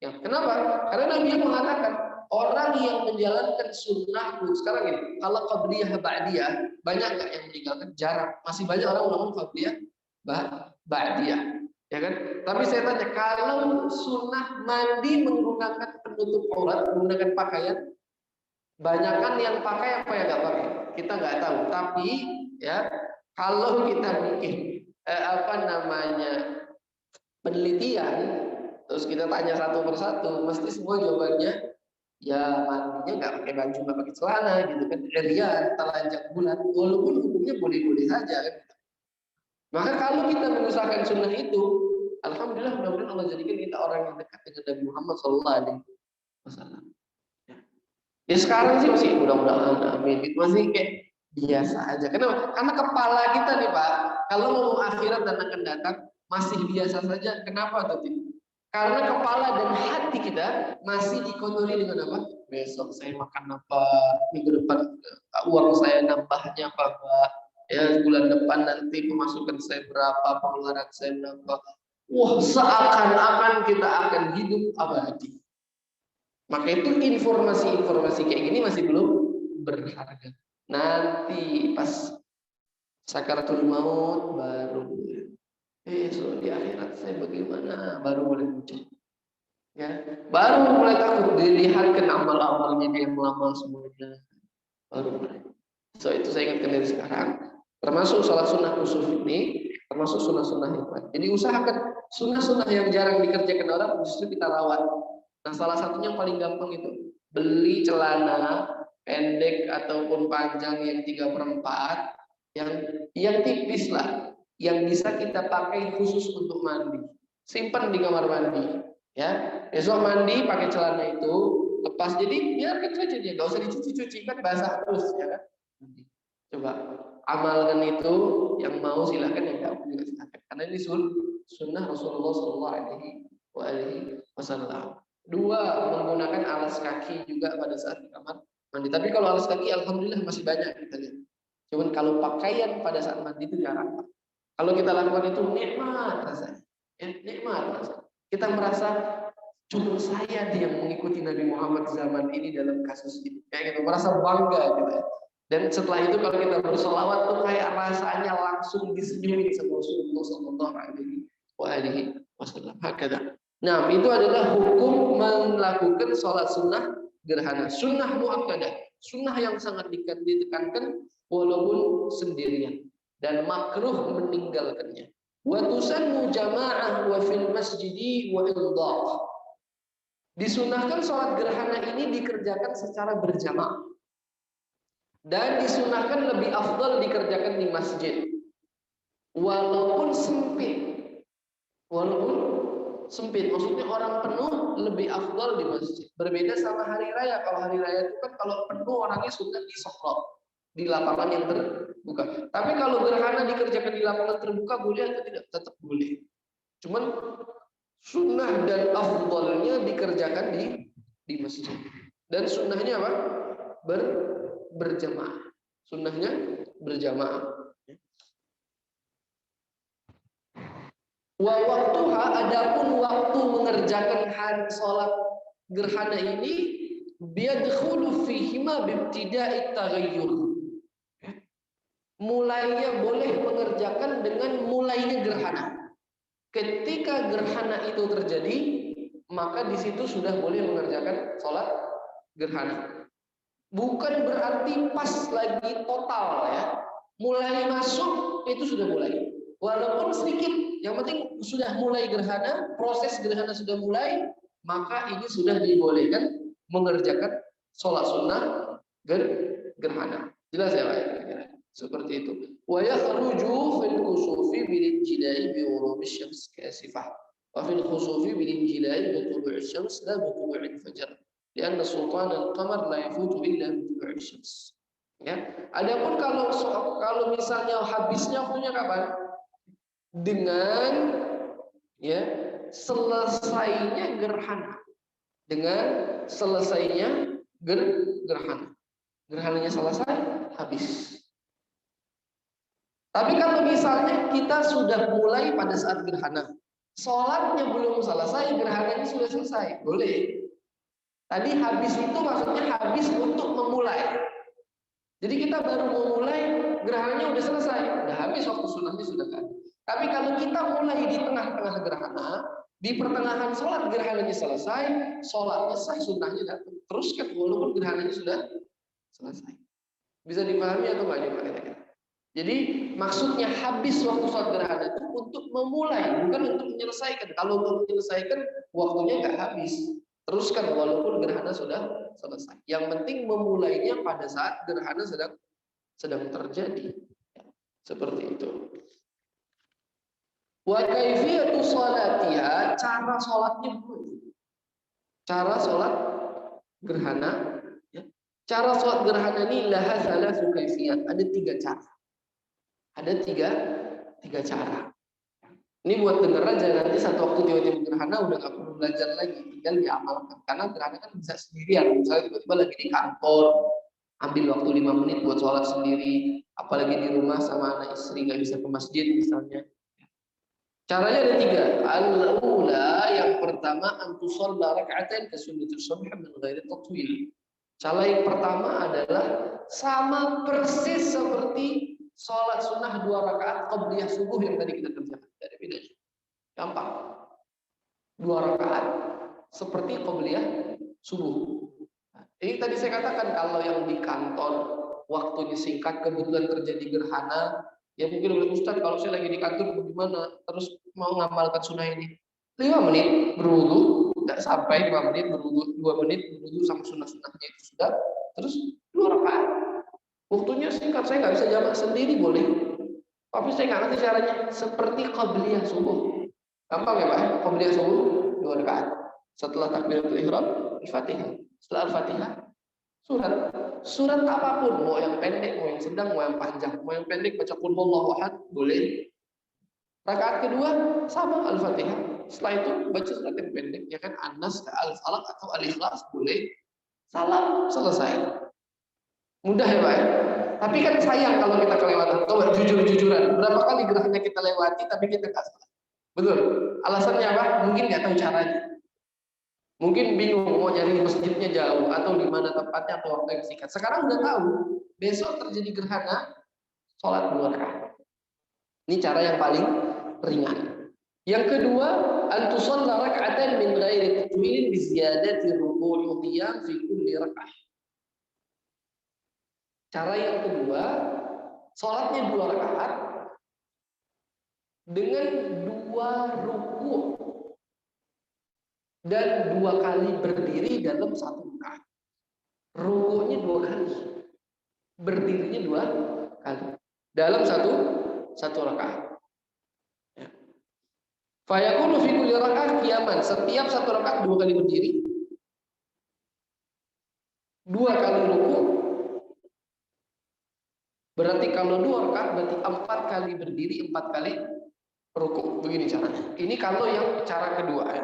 Ya, kenapa? Karena Nabi yang mengatakan orang yang menjalankan sunnah sekarang ini, kalau qabliyah ba'diyah, banyak nggak yang meninggalkan? Jarang. Masih banyak orang ngomong qabliyah ba'diyah. Ya kan? Tapi saya tanya, kalau sunnah mandi menggunakan penutup aurat, menggunakan pakaian, banyakan yang pakai apa yang nggak pakai? Kita nggak tahu. Tapi ya kalau kita bikin penelitian, terus kita tanya satu persatu, mesti semua jawabannya ya mandinya nggak pakai baju, nggak pakai celana gitu kan, lihat telanjang bulat, walaupun hukumnya boleh-boleh saja kan. Maka kalau kita mengusahakan sunnah itu, alhamdulillah mudah-mudahan Allah jadikan kita orang yang dekat dengan Nabi Muhammad SAW. Ya sekarang sih masih mudah-mudahan amin. Itu masih kayak biasa aja. Kenapa? Karena kepala kita nih Pak, kalau ngomong akhirat dan akan datang masih biasa saja. Kenapa tuh? Karena kepala dan hati kita masih dikotori dengan apa? Besok saya makan apa? Minggu depan uang saya nambahnya apa Pak? Ya bulan depan nanti pemasukan saya berapa? Pengeluaran saya berapa? Wah, seakan-akan kita akan hidup abadi. Maka itu informasi-informasi kayak gini masih belum berharga. Nanti pas sakaratul maut baru so di akhirat saya bagaimana, baru mulai muncul. Ya, baru mulai takut dilihatkan amal-amalnya dia melamal semuanya. Baru mulai. So itu saya ingatkan dari sekarang. Termasuk sholat sunnah kusuf ini, termasuk sunnah-sunnah yang lain. Jadi usahakan sunnah-sunnah yang jarang dikerjakan orang justru kita rawat. Nah, salah satunya yang paling gampang itu beli celana pendek ataupun panjang yang 3/4 yang tipis lah, yang bisa kita pakai khusus untuk mandi. Simpan di kamar mandi, ya. Besok mandi pakai celana itu, lepas jadi biarkan saja dia, nggak usah dicuci-cuci kan basah terus, ya kan. Coba amalkan itu, yang mau silahkan, yang nggak mau juga silahkan. Karena ini sunnah Rasulullah SAW. 2, menggunakan alas kaki juga pada saat di kamar mandi. Tapi kalau alas kaki alhamdulillah masih banyak kita lihat. Cuman kalau pakaian pada saat mandi itu jarang. Kalau kita lakukan itu nikmat rasanya. Ya, nikmat rasanya. Kita merasa cuma saya yang mengikuti Nabi Muhammad zaman ini dalam kasus ini. Kayak gitu, merasa bangga gitu ya. Dan setelah itu kalau kita bersolawat tuh kayak rasanya langsung disenyumin sama Rasulullah SAW. Nah, itu adalah hukum melakukan sholat sunnah gerhana. Sunnah muakkadah, sunnah yang sangat ditekankan walaupun sendirian, dan makruh meninggalkannya. Wa tusannu jama'ah wa fil masjidi wa ildah. Disunahkan sholat gerhana ini dikerjakan secara berjamaah. Dan disunahkan lebih afdal dikerjakan di masjid. Walaupun sempit. Walaupun sempit, maksudnya orang penuh lebih afdal di masjid. Berbeda sama hari raya. Kalau hari raya itu kan kalau penuh orangnya sudah di sokrot, di lapangan yang terbuka. Tapi kalau gerhana dikerjakan di lapangan terbuka boleh atau tidak? Tetap boleh. Cuman sunnah dan afdalnya dikerjakan di masjid. Dan sunnahnya apa? Berjamaah. Sunnahnya berjamaah. Wa waktuha, adapun waktu mengerjakan hari sholat gerhana ini biadkhulu fihima bibtida'i taghayyur. Mulainya boleh mengerjakan dengan mulainya gerhana. Ketika gerhana itu terjadi, maka di situ sudah boleh mengerjakan sholat gerhana. Bukan berarti pas lagi total ya. Mulai masuk itu sudah mulai. Walaupun sedikit, yang penting sudah mulai gerhana, proses gerhana sudah mulai, maka ini sudah dibolehkan mengerjakan sholat sunnah gerhana. Jelas ya Pak? Seperti itu. Wa yakhruju fil kusufi bil injilai bi ghurubi syams kasifah. Wa fil kusufi bil injilai bi tulu'i syams la bi tulu'il fajr. Lianna sultan al-qamar la yafutu illa bi tulu'i syams. Ya. Adapun kalau misalnya habisnya waktunya kapan? Dengan ya selesainya gerhana. Dengan selesainya gerhana. Gerhananya selesai, habis. Tapi kalau misalnya kita sudah mulai pada saat gerhana, sholatnya belum selesai, gerhananya sudah selesai, boleh. Tadi habis itu maksudnya habis untuk memulai. Jadi kita baru memulai, gerhananya udah selesai, udah habis waktu sunnahnya sudah kan. Tapi kalau kita mulai di tengah-tengah gerhana, di pertengahan sholat gerhananya selesai, sholatnya sah, sunnahnya datang. Teruskan walaupun gerhananya sudah selesai. Bisa dipahami atau nggak dipahami? Jadi maksudnya habis waktu sholat gerhana itu untuk memulai, bukan untuk menyelesaikan. Kalau untuk menyelesaikan, waktunya nggak habis. Teruskan walaupun gerhana sudah selesai. Yang penting memulainya pada saat gerhana sedang terjadi. Seperti itu. Wa kaifiyatu sholatiha, cara sholatnya dulu. Cara sholat gerhana, ya. Cara sholat gerhana ini laha salasu kaifiyat. Ada 3 cara. Ada tiga cara. Ini buat denger aja, nanti satu waktu tiba-tiba gerhana udah gak perlu belajar lagi, tinggal diamalkan. Karena gerhana kan bisa sendirian. Misalnya tiba-tiba lagi di kantor, ambil waktu 5 menit buat sholat sendiri. Apalagi di rumah sama anak istri gak bisa ke masjid misalnya. Caranya ada 3. Al-ula, yang pertama antusalla raka'atain ka sunnatul subh min ghairi tatwil. Cara yang pertama adalah sama persis seperti sholat sunnah 2 rakaat qabliyah subuh yang tadi kita kerjakan. Dari bedanya. Gampang. 2 rakaat seperti qabliyah subuh. Ini tadi saya katakan kalau yang di kantor waktunya singkat, kebetulan terjadi gerhana, ya mungkin oleh Ustaz kalau saya lagi di kantor bagaimana terus mau ngamalkan sunnah ini. 5 menit berwudu, tidak sampai 5 menit berwudu, 2 menit berwudu sama sunnah-sunnahnya itu sudah, terus 2 rakaat. Waktunya singkat, saya nggak bisa jamak sendiri boleh. Tapi saya nggak ngerti caranya. Seperti qabliyah subuh. Gampang ya Pak? Qabliyah subuh 2 rakaat. Setelah takbiratul ihram, Al-Fatihah. Setelah Al-Fatihah, surat. Surat apapun, mau yang pendek, mau yang sedang, mau yang panjang. Mau yang pendek baca qul huwallahu ahad, boleh. Rakaat kedua sama Al-Fatihah. Setelah itu baca surat yang pendek, ya kan An-Nas, Al-Falaq atau Al-Ikhlas, boleh. Salam, selesai. Mudah ya Pak ya? Tapi kan sayang kalau kita kelewatan. Coba jujur-jujuran. Berapa kali gerhana kita lewati tapi kita nggak salah. Betul. Alasannya apa? Mungkin nggak tahu caranya. Mungkin bingung mau nyari masjidnya jauh atau di mana tempatnya atau waktu yang singkat. Sekarang udah tahu. Besok terjadi gerhana, sholat 2 rakaat. Ini cara yang paling ringan. Yang kedua, antusalla rak'atan min ghairi tatwilin bi ziyadati ruku' qiyam fi kulli rak'ah. Cara yang kedua, sholatnya 2 rakaat dengan 2 ruku. dan 2 kali berdiri dalam 1 rakaat. Rukunya 2 kali, berdirinya 2 kali dalam satu rakaat. Ya. Fayakunu fi kulli rakaat qiyaman. Setiap 1 rakaat 2 kali berdiri, 2 kali ruku. Berarti kalau 2 rakaat berarti 4 kali berdiri, 4 kali ruku. Begini caranya. Ini kalau yang cara kedua ya.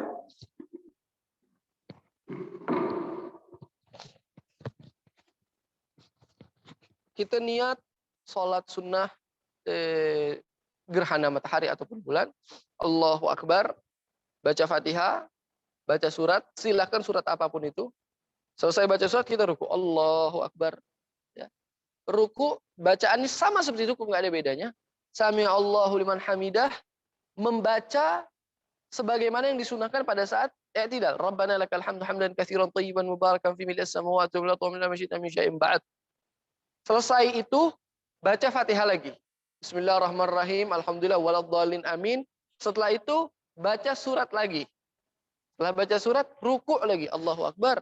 Kita niat sholat sunnah gerhana matahari ataupun bulan. Allahu Akbar. Baca Fatihah. Baca surat. Silahkan surat apapun itu. Selesai baca surat kita ruku. Allahu Akbar. Ya. Ruku bacaannya sama seperti ruku, nggak ada bedanya. Sami Allahu liman hamidah. Membaca sebagaimana yang disunahkan pada saat i'tidal. Rabbana lakal hamdu hamdan katsiran thayyiban mubarakan fi mil'is samawati wal ardi wa min ma syi'ta min syai'in ba'd. Selesai itu baca Fatihah lagi. Bismillahirrahmanirrahim. Alhamdulillah waladhdallin amin. Setelah itu baca surat lagi. Setelah baca surat ruku lagi. Allahu Akbar.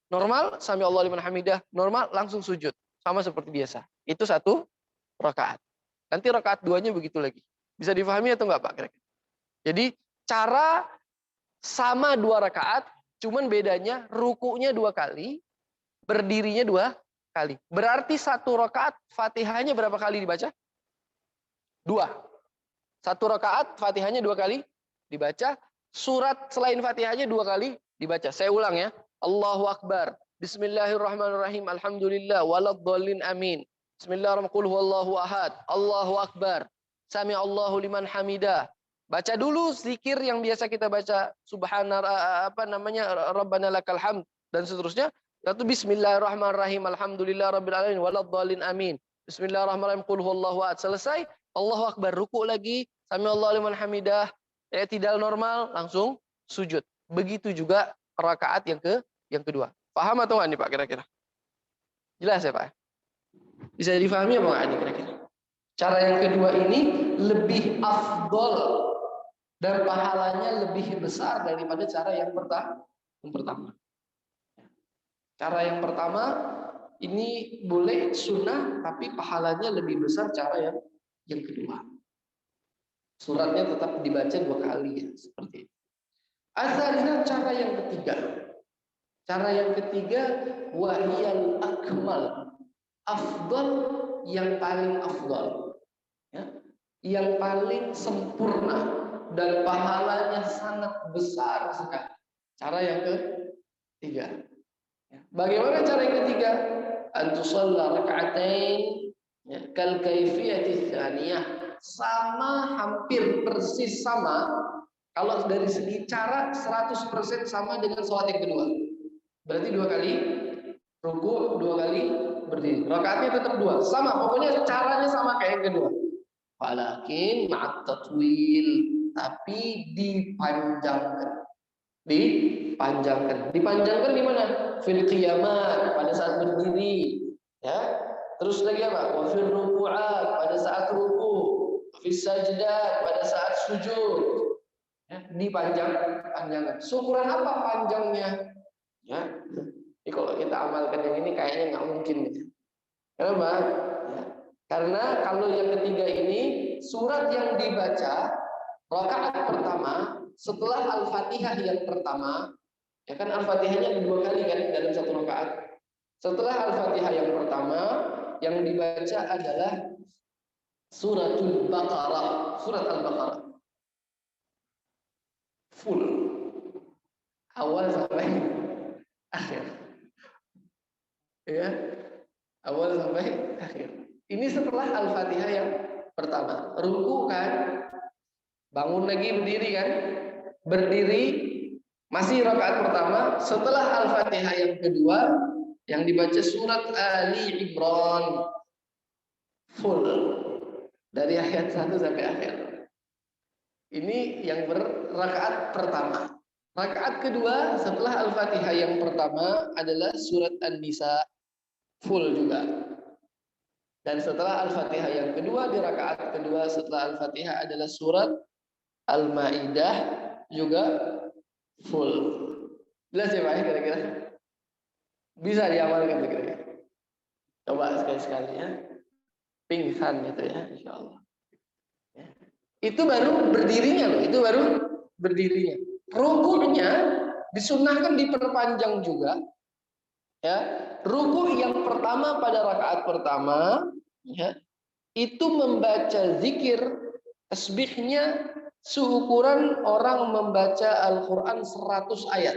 Normal, sami Allahu liman hamidah. Normal, langsung sujud. Sama seperti biasa. Itu 1 rakaat. Nanti rakaat 2-nya begitu lagi. Bisa difahami atau enggak Pak kira-kira? Jadi cara sama 2 rakaat, cuman bedanya rukunya 2 kali, berdirinya 2 kali. Berarti 1 rakaat Fatihahnya berapa kali dibaca? 2. 1 rakaat Fatihahnya 2 kali dibaca. Surat selain Fatihahnya 2 kali dibaca. Saya ulang ya. Allahu Akbar. Bismillahirrahmanirrahim. Alhamdulillah. Waladhdallin amin. Bismillahirrahmanirrahim. Qul huwallahu ahad. Allahu Akbar. Sami Allahu liman hamidah. Baca dulu zikir yang biasa kita baca. Rabbana lakal hamd dan seterusnya. Satu Bismillahirrahmanirrahim. Alhamdulillah rabbil alamin waladhdallin amin. Bismillahirrahmanirrahim. Qul huwallahu ahad. Selesai. Allahu Akbar. Ruku lagi. Sami Allahu liman hamidah. I'tidal normal, langsung sujud. Begitu juga rakaat yang kedua. Paham atau enggak nih Pak kira-kira? Jelas ya Pak? Bisa difahami apa enggak nih kira-kira? Cara yang kedua ini lebih afdol dan pahalanya lebih besar daripada cara yang pertama. Cara yang pertama ini boleh sunnah tapi pahalanya lebih besar cara yang kedua. Suratnya tetap dibaca 2 kali ya, seperti itu. Asalnya cara yang ketiga. Cara yang ketiga wahiyal akmal. Afdal yang paling afdal. Ya. Yang paling sempurna dan pahalanya sangat besar sekali. Cara yang ketiga. Ya. Bagaimana cara yang ketiga? Antusalla raka'atain ya, kal kaifiyati tsaniyah. Sama, hampir persis sama. Kalau dari segi cara 100% sama dengan sholat yang kedua. Berarti 2 kali ruku, 2 kali berdiri. Rakaatnya tetap 2, sama. Pokoknya caranya sama kayak yang kedua. Walakin ma'at tatwil, tapi dipanjangkan. Dipanjangkan di mana? Fil qiyamat, pada saat berdiri. Ya. Terus lagi apa? Wa fil ruku'at, pada saat ruku. Fis sajdah, pada saat sujud. Ya, dipanjangkan. Syukuran apa panjangnya? Ya. Jadi kalau kita amalkan yang ini kayaknya nggak mungkin. Kenapa? Ya. Karena kalau yang ketiga ini surat yang dibaca rakaat pertama setelah Al-Fatihah yang pertama, ya kan Al-Fatihahnya 2 kali kan dalam 1 rakaat. Setelah Al-Fatihah yang pertama yang dibaca adalah Suratul Baqarah, surat Al-Baqarah. Full. Awal sampai akhir. Ya. Awal sampai akhir. Ini setelah Al-Fatihah yang pertama. Ruku kan? Bangun lagi berdiri kan? Berdiri masih rakaat pertama, setelah Al-Fatihah yang kedua yang dibaca surat Ali Imran. Full. Dari ayat 1 sampai akhir. Ini yang berrakaat pertama. Rakaat kedua setelah Al-Fatihah yang pertama adalah surat An-Nisa. Full juga. Dan setelah Al-Fatihah yang kedua di rakaat kedua setelah Al-Fatihah adalah surat Al-Maidah juga full. Jelas ya Pak ya kira-kira? Bisa diamalkan kira-kira. Coba sekali-sekali ya. Pingsan gitu ya, insya Allah. Ya. Itu baru berdirinya loh, itu baru berdirinya. Rukunya disunahkan diperpanjang juga. Ya, ruku yang pertama pada rakaat pertama, ya, itu membaca zikir tasbihnya seukuran orang membaca Al-Quran 100 ayat.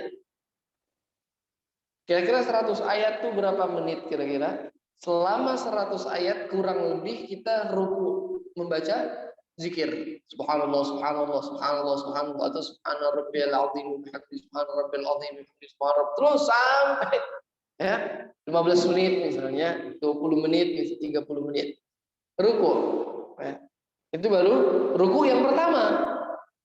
Kira-kira 100 ayat itu berapa menit kira-kira? Selama 100 ayat kurang lebih kita ruku membaca zikir. Subhanallah, subhanallah, subhanallah, subhanallah, atau subhana rabbiyal azim bihamdi subhana rabbil azim bihamdi subhana terus sampai ya 15 menit misalnya, 20 menit, 30 menit. Ruku. Ya. Itu baru ruku yang pertama.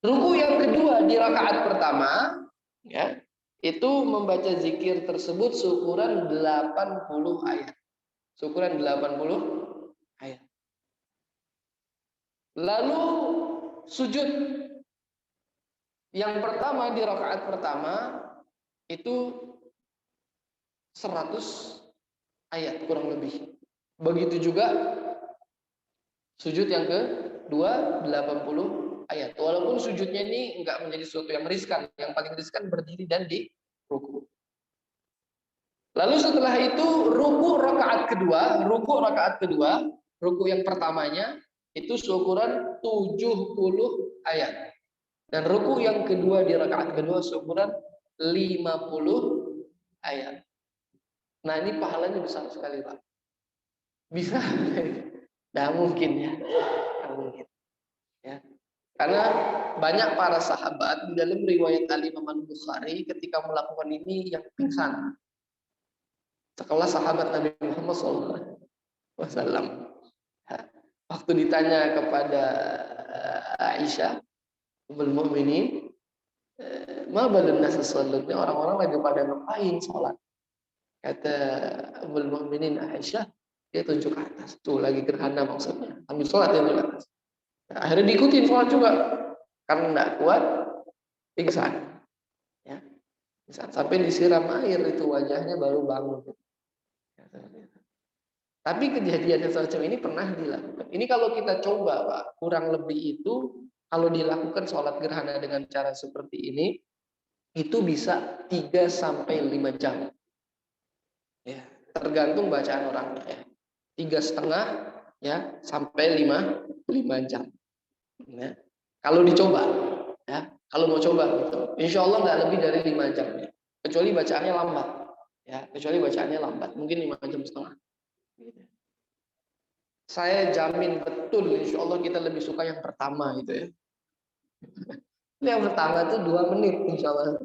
Ruku yang kedua di rakaat pertama, ya, itu membaca zikir tersebut seukuran 80 ayat. Seukuran 80 ayat. Lalu sujud yang pertama di rakaat pertama itu 100 ayat kurang lebih. Begitu juga sujud yang kedua 80 ayat. Walaupun sujudnya ini enggak menjadi sesuatu yang riskan. Yang paling riskan berdiri dan di ruku. Lalu setelah itu ruku rakaat kedua, ruku yang pertamanya itu seukuran 70 ayat. Dan ruku yang kedua di rakaat kedua seukuran 50 ayat. Nah, ini pahalanya besar sekali, Pak. Bisa? Nah, mungkin ya. Nah, mungkin. Ya. Karena banyak para sahabat di dalam riwayat Al-Imam Al-Bukhari ketika melakukan ini yang pingsan. Sekelas sahabat Nabi Muhammad SAW. Waktu ditanya kepada Aisyah, Ummul Mukminin, ma balun nas sallatnya, orang-orang lagi pada ngapain sholat? Kata Ummul Mukminin Aisyah, dia tunjuk ke atas. Tuh lagi gerhana maksudnya. Ambil sholat yang di atas. Nah, akhirnya diikutin sholat juga. Karena tidak kuat, pingsan. Ya. Sampai disiram air itu wajahnya baru bangun. Tapi kejadian yang semacam ini pernah dilakukan. Ini kalau kita coba, Pak, kurang lebih itu kalau dilakukan sholat gerhana dengan cara seperti ini, itu bisa 3 sampai 5 jam. Ya, tergantung bacaan orangnya ya. 3,5 ya sampai 5 jam. Ya. Kalau dicoba, ya, kalau mau coba gitu. Insya Allah nggak lebih dari 5 jam ya. Kecuali bacaannya lambat. Ya, kecuali bacaannya lambat, mungkin 5,5 jam. Saya jamin betul insya Allah kita lebih suka yang pertama gitu ya. Yang pertama itu 2 menit insya Allah.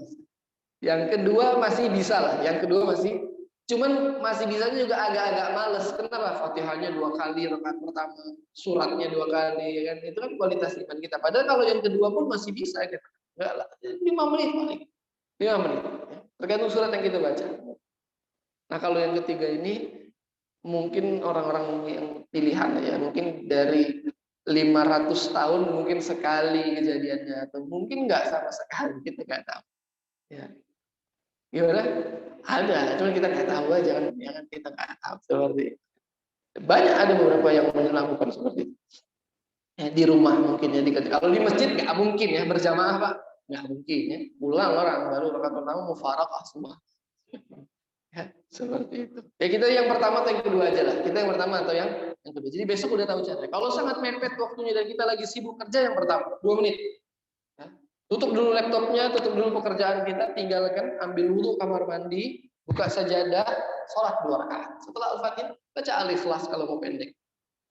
Yang kedua masih bisa lah. Yang kedua masih, cuman masih bisanya juga agak-agak males. Kenapa? Fatihahnya 2 kali rakaat pertama, suratnya 2 kali, ya kan? Itu kan kualitas iman kita. Padahal kalau yang kedua pun masih bisa gitu. Enggak lah, 5 menit paling. 5 menit. Tergantung surat yang kita baca. Nah kalau yang ketiga ini mungkin orang-orang yang pilihan ya, mungkin dari 500 tahun mungkin sekali kejadiannya, atau mungkin nggak sama sekali, kita nggak tahu. Ya. Gimana? Ada, cuma kita nggak tahu aja, jangan kita nggak tahu seperti itu. Banyak ada beberapa yang melakukan seperti itu. Ya, di rumah mungkin ya, kalau di masjid nggak mungkin ya berjamaah Pak, nggak mungkin ya. Pulang orang baru rakaat pertama mufaraqah semua. Ya, seperti itu. Ya kita yang pertama atau yang kedua aja lah. Kita yang pertama atau yang kedua. Jadi besok udah tahu cara. Kalau sangat mepet waktunya dan kita lagi sibuk kerja, yang pertama 2 menit. Ya. Tutup dulu laptopnya, tutup dulu pekerjaan kita, tinggalkan, ambil wudhu kamar mandi, buka sajadah, sholat 2 rakaat. Setelah Al-Fatihah, baca Al-Ikhlas kalau mau pendek.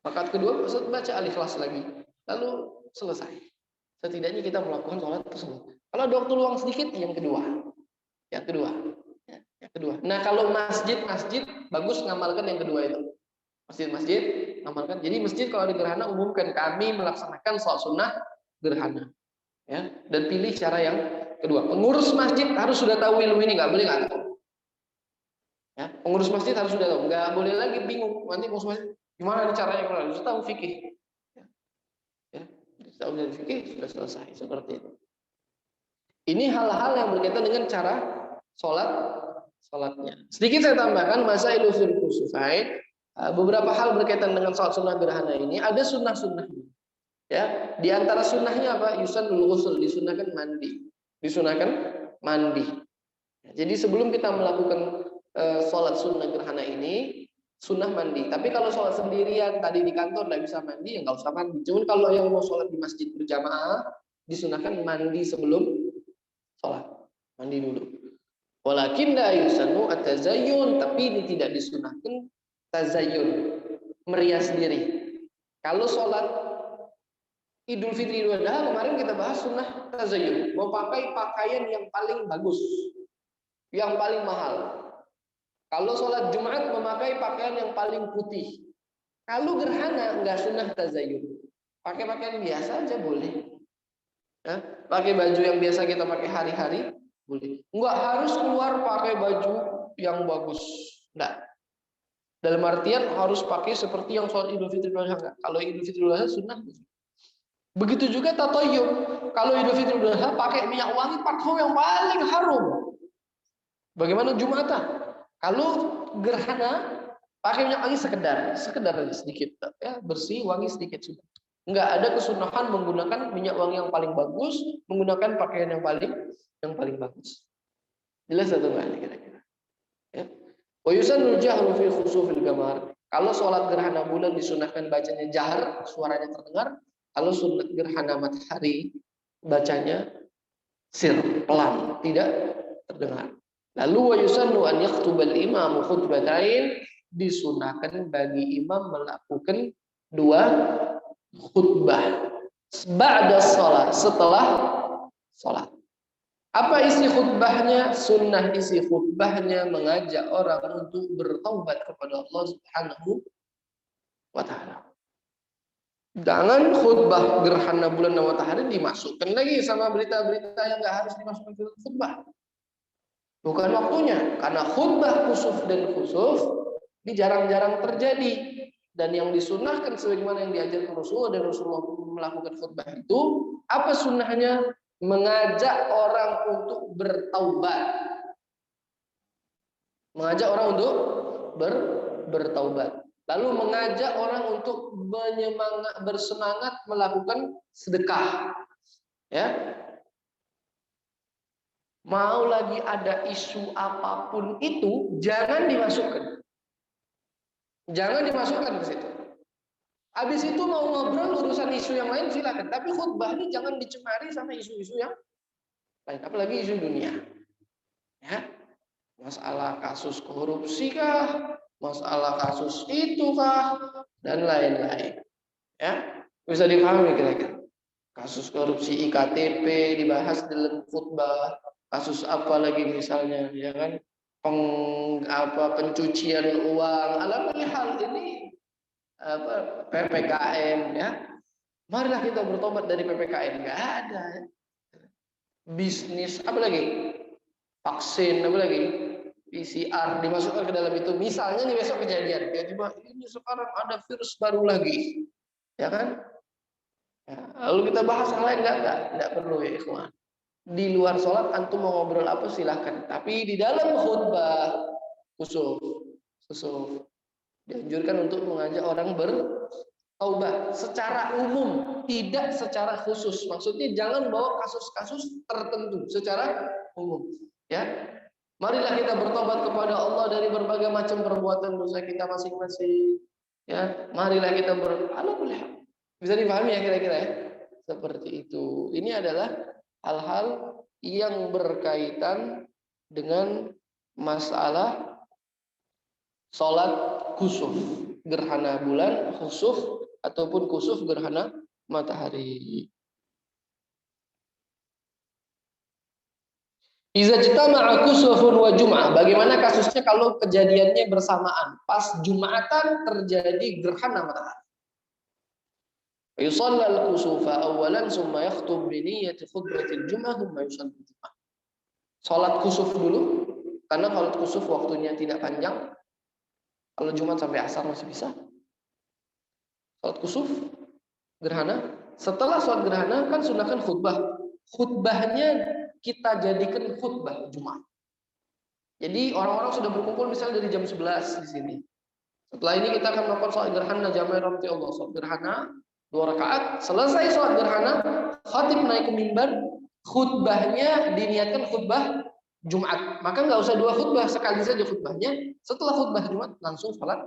Rakaat kedua, baca Al-Ikhlas lagi. Lalu selesai. Setidaknya kita melakukan sholat tersebut. Kalau ada waktu luang sedikit, yang kedua. Yang kedua. Yang kedua. Nah kalau masjid bagus ngamalkan yang kedua itu. Masjid ngamalkan. Jadi masjid kalau di gerhana umumkan kami melaksanakan sholat sunnah gerhana. Ya, dan pilih cara yang kedua. Pengurus masjid harus sudah tahu ilmu ini, nggak boleh nggak tahu. Ya, pengurus masjid harus sudah tahu, nggak boleh lagi bingung. Nanti pengurus masjid gimana caranya, harus tahu fikih. Ya, tahu dari fikih sudah selesai seperti itu. Ini hal-hal yang berkaitan dengan cara sholatnya. Sedikit saya tambahkan, masailu fil kusufain, beberapa hal berkaitan dengan sholat sunnah gerhana ini ada sunnah-sunnahnya. Ya, di antara sunnahnya apa? Yusannul ghusl, disunahkan mandi. Disunahkan mandi. Jadi sebelum kita melakukan sholat sunnah gerhana ini, sunnah mandi. Tapi kalau sholat sendirian tadi di kantor nggak bisa mandi, ya nggak usah mandi. Cuman kalau yang mau sholat di masjid berjamaah, disunahkan mandi sebelum sholat. Mandi dulu. Walakin la yusannu at-tazayyun, tapi ini tidak disunahkan tazayyun, merias diri. Kalau sholat Idul Fitri Idul Adha kemarin kita bahas sunnah tazayyun, mau pakai pakaian yang paling bagus, yang paling mahal. Kalau sholat Jumat memakai pakaian yang paling putih. Kalau gerhana enggak sunnah tazayyun, pakai pakaian biasa aja boleh. Ya, pakai baju yang biasa kita pakai hari-hari boleh. Enggak harus keluar pakai baju yang bagus. Enggak. Dalam artian harus pakai seperti yang sholat Idul Fitri Idul Adha. Kalau Idul Fitri Idul Adha sunnah. Begitu juga tatayyub. Kalau Idul Fitri Idul Adha pakai minyak wangi parfum yang paling harum. Bagaimana Jumatan? Kalau gerhana pakai minyak wangi sekedar sedikit, ya bersih, wangi sedikit sudah. Enggak ada kesunahan menggunakan minyak wangi yang paling bagus, menggunakan pakaian yang paling bagus. Jelas atau enggak kira-kira? Ya. Wa yusannul jahru fi khusufil qamar. Kalau sholat gerhana bulan disunahkan bacanya jahar, suaranya terdengar. Kalau sunat gerhana matahari bacanya sir, pelan, tidak terdengar. Lalu wa yusannu an yaktubal imam khutbatain, disunahkan bagi imam melakukan 2 khutbah ba'da shalah, setelah salat. Apa isi khutbahnya? Sunnah isi khutbahnya mengajak orang untuk bertaubat kepada Allah Subhanahu wa taala. Jangan khutbah gerhana bulan dan matahari dimasukkan lagi sama berita-berita yang nggak harus dimasukkan ke khutbah. Bukan waktunya, karena khutbah kusuf dan khusuf ini jarang-jarang terjadi. Dan yang disunahkan sebagaimana yang diajarkan Rasulullah dan Rasulullah melakukan khutbah itu, apa sunnahnya? Mengajak orang untuk bertaubat. Mengajak orang untuk bertaubat. Lalu mengajak orang untuk bersemangat melakukan sedekah. Ya. Mau lagi ada isu apapun itu, jangan dimasukkan. Jangan dimasukkan ke situ. Habis itu mau ngobrol urusan isu yang lain silakan, tapi khutbah ini jangan dicemari sama isu-isu yang lain, apalagi isu dunia. Ya. Masalah kasus korupsi kah? Masalah kasus itu kah? Dan lain-lain. Ya. Bisa dipahami kira-kira. Kasus korupsi IKTP dibahas dalam khutbah. Kasus apa lagi misalnya, ya kan? Pencucian uang. Alhamdulillah hal ini PPKM, ya. Marilah kita bertobat dari PPKM. Enggak ada. Ya. Bisnis apa lagi? Vaksin apa lagi? PCR dimasukkan ke dalam itu. Misalnya nih besok kejadian, tiba-tiba ini sekarang ada virus baru lagi, ya kan? Ya, lalu kita bahas yang lain enggak perlu ya ikhwan. Di luar sholat antum mau ngobrol apa silahkan, tapi di dalam khutbah khusuf dianjurkan untuk mengajak orang bertaubat secara umum, tidak secara khusus. Maksudnya jangan bawa kasus-kasus tertentu, secara umum. Ya, marilah kita bertobat kepada Allah dari berbagai macam perbuatan dosa kita masing-masing. Ya, marilah kita alhamdulillah. Bisa dipahami ya kira-kira ya? Seperti itu. Ini adalah hal-hal yang berkaitan dengan masalah sholat kusuf, gerhana bulan, khusuf ataupun kusuf gerhana matahari. Iza jtama'a kusufun wa jum'ah. Bagaimana kasusnya kalau kejadiannya bersamaan? Pas Jumatan terjadi gerhana matahari. Yusalla al-kusufa awalan summa yakhtub bi niyyati khutbatil jum'ah thumma yusalli jum'ah. Salat kusuf dulu, karena salat kusuf waktunya tidak panjang. Kalau Jumat sampai asar masih bisa. Salat kusuf gerhana, setelah salat gerhana kan sunahkan khutbah. Khutbahnya kita jadikan khutbah Jumat. Jadi orang-orang sudah berkumpul misalnya dari jam 11 di sini. Setelah ini kita akan melakukan sholat gerhana jamaah rahmati Allah. Sholat gerhana 2 rakaat. Selesai sholat gerhana, khatib naik ke mimbar, khutbahnya diniatkan khutbah Jumat. Maka nggak usah 2 khutbah, sekali saja khutbahnya. Setelah khutbah Jumat langsung sholat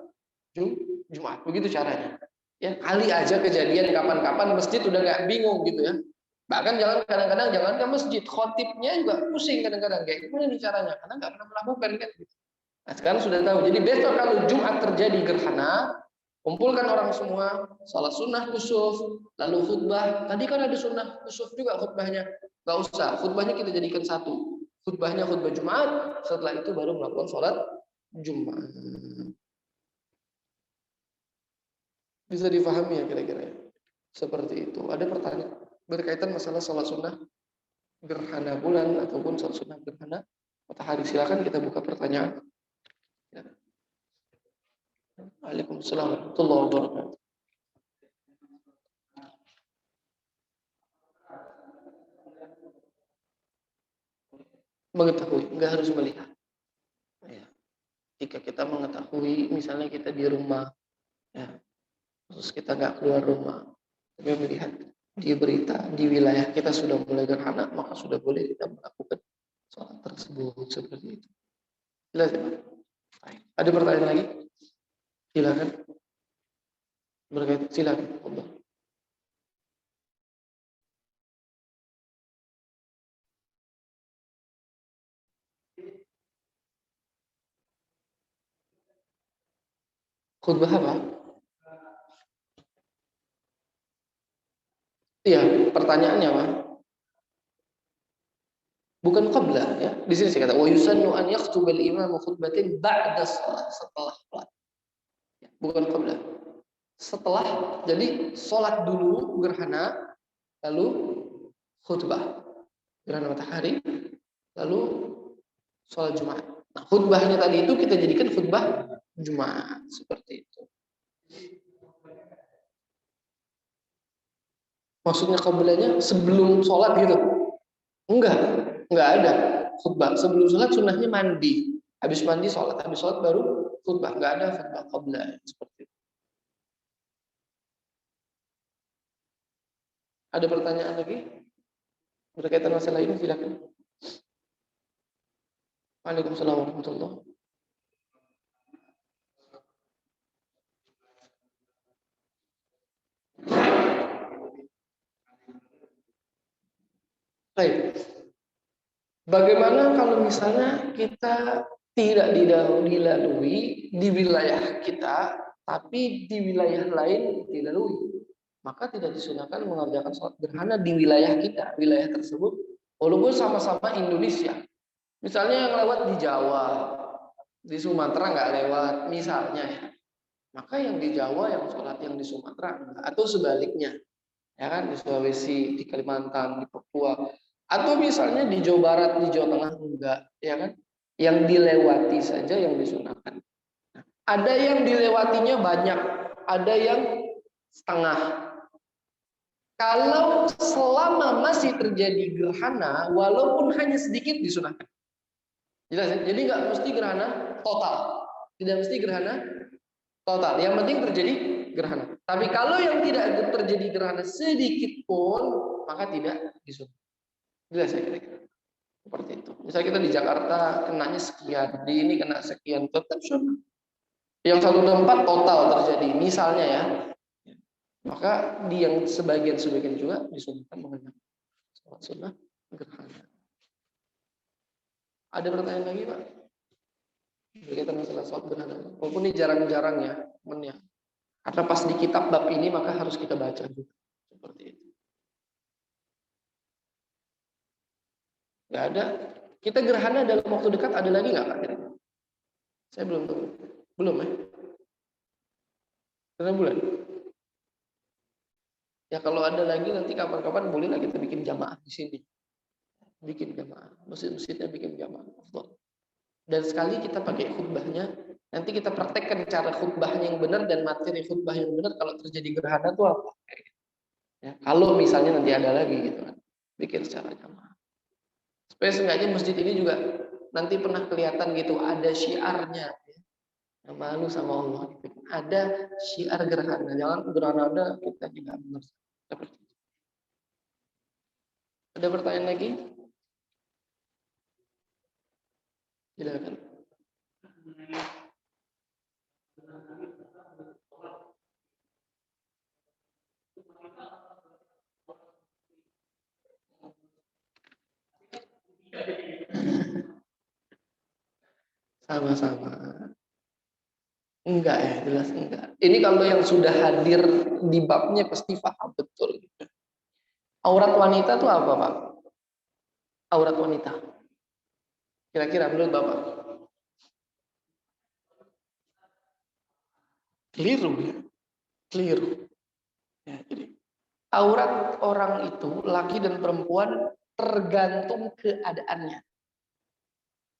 Jumat. Begitu caranya. Ya, kali aja kejadian kapan-kapan masjid udah nggak bingung gitu ya. Bahkan kadang-kadang jangan ke masjid, khotibnya juga pusing kadang-kadang kayak gimana nih caranya, karena nggak pernah melakukan kan. Nah, sekarang sudah tahu. Jadi besok kalau Jumat terjadi gerhana, kumpulkan orang semua, salat sunnah kusuf, lalu khutbah. Tadi kan ada sunnah kusuf juga khutbahnya. Nggak usah, khutbahnya kita jadikan satu. Khutbahnya khutbah Jumat, setelah itu baru melakukan sholat Jumat. Bisa difahami ya kira-kira ya? Seperti itu. Ada pertanyaan berkaitan masalah sholat sunnah gerhana bulan ataupun sholat sunnah gerhana matahari? Silakan kita buka pertanyaan. Ya. Waalaikumsalam warahmatullahi wabarakatuh. Mengetahui, nggak harus melihat. Ya. Jika kita mengetahui, misalnya kita di rumah, ya, terus kita nggak keluar rumah, tapi melihat di berita di wilayah kita sudah mulai gerhana, maka sudah boleh kita melakukan sholat tersebut seperti itu. Jelas ya? Ada pertanyaan lagi? Silakan. Berkait, silakan. Allah. Khutbah apa? Iya, pertanyaannya apa? Bukan qabla ya. Di sini saya kata wa yusannu an yakhtuba al-imam khutbatin ba'da shalah, setelah salat. Bukan qabla. Setelah, jadi sholat dulu gerhana, lalu khutbah gerhana matahari, lalu sholat Jumat. Nah, khutbahnya tadi itu kita jadikan khutbah Jumat seperti itu. Maksudnya qablanya sebelum sholat gitu? Enggak ada khutbah. Sebelum sholat sunnahnya mandi. Habis mandi sholat, habis sholat baru khutbah. Enggak ada khutbah qabla seperti itu. Ada pertanyaan lagi berkaitan masalah ini? Silakan. Waalaikumsalam warahmatullahi wabarakatuh. Baik. Bagaimana kalau misalnya kita tidak dilalui di wilayah kita, tapi di wilayah lain dilalui? Maka tidak disunahkan mengerjakan sholat gerhana di wilayah kita, wilayah tersebut, walaupun sama-sama Indonesia. Misalnya yang lewat di Jawa, di Sumatera nggak lewat, misalnya ya. Maka yang di Jawa yang sholat yang di Sumatera atau sebaliknya, ya kan, di Sulawesi, di Kalimantan, di Papua, atau misalnya di Jawa Barat, di Jawa Tengah enggak, ya kan? Yang dilewati saja yang disunahkan. Ada yang dilewatinya banyak, ada yang setengah. Kalau selama masih terjadi gerhana, walaupun hanya sedikit disunahkan. Jelas ya? Jadi nggak mesti gerhana total, tidak mesti gerhana total. Yang penting terjadi gerhana. Tapi kalau yang tidak terjadi gerhana sedikit pun, maka tidak disunahkan. Jelas ya kira-kira seperti itu. Misalnya kita di Jakarta kenanya sekian, di ini kena sekian, tetap sunnah. Yang satu tempat total terjadi, misalnya ya, maka di yang sebagian juga disunahkan mengenai sholat sunnah gerhana. Ada pertanyaan lagi Pak? Berkaitan masalah sholat gerhana. Walaupun ini jarang-jarang ya, temennya. Karena pas di kitab bab ini maka harus kita baca juga. Seperti itu. Nggak ada. Kita gerhana dalam waktu dekat ada lagi nggak Pak? Saya belum tahu. Belum ya? Karena bulan. Ya kalau ada lagi nanti kapan-kapan bolehlah kita bikin jamaah di sini. Bikin jamaah. Masjid-masjidnya bikin jamaah. Dan sekali kita pakai khutbahnya, nanti kita praktekkan cara khutbahnya yang benar dan materi khutbah yang benar kalau terjadi gerhana itu apa. Ya, kalau misalnya nanti ada lagi gitu kan. Bikin secara jamaah. Supaya seenggaknya masjid ini juga nanti pernah kelihatan gitu ada syiarnya. Malu sama Allah. Ada syiar gerhana. Jangan gerhana ada kita juga benar. Ada pertanyaan lagi? Silakan. Sama-sama. Enggak ya, jelas enggak. Ini kalau yang sudah hadir di babnya pasti paham betul. Aurat wanita itu apa, Pak? Aurat wanita. Kira-kira menurut Bapak? Keliru ya. Keliru. Ya, jadi aurat orang itu, laki dan perempuan, tergantung keadaannya.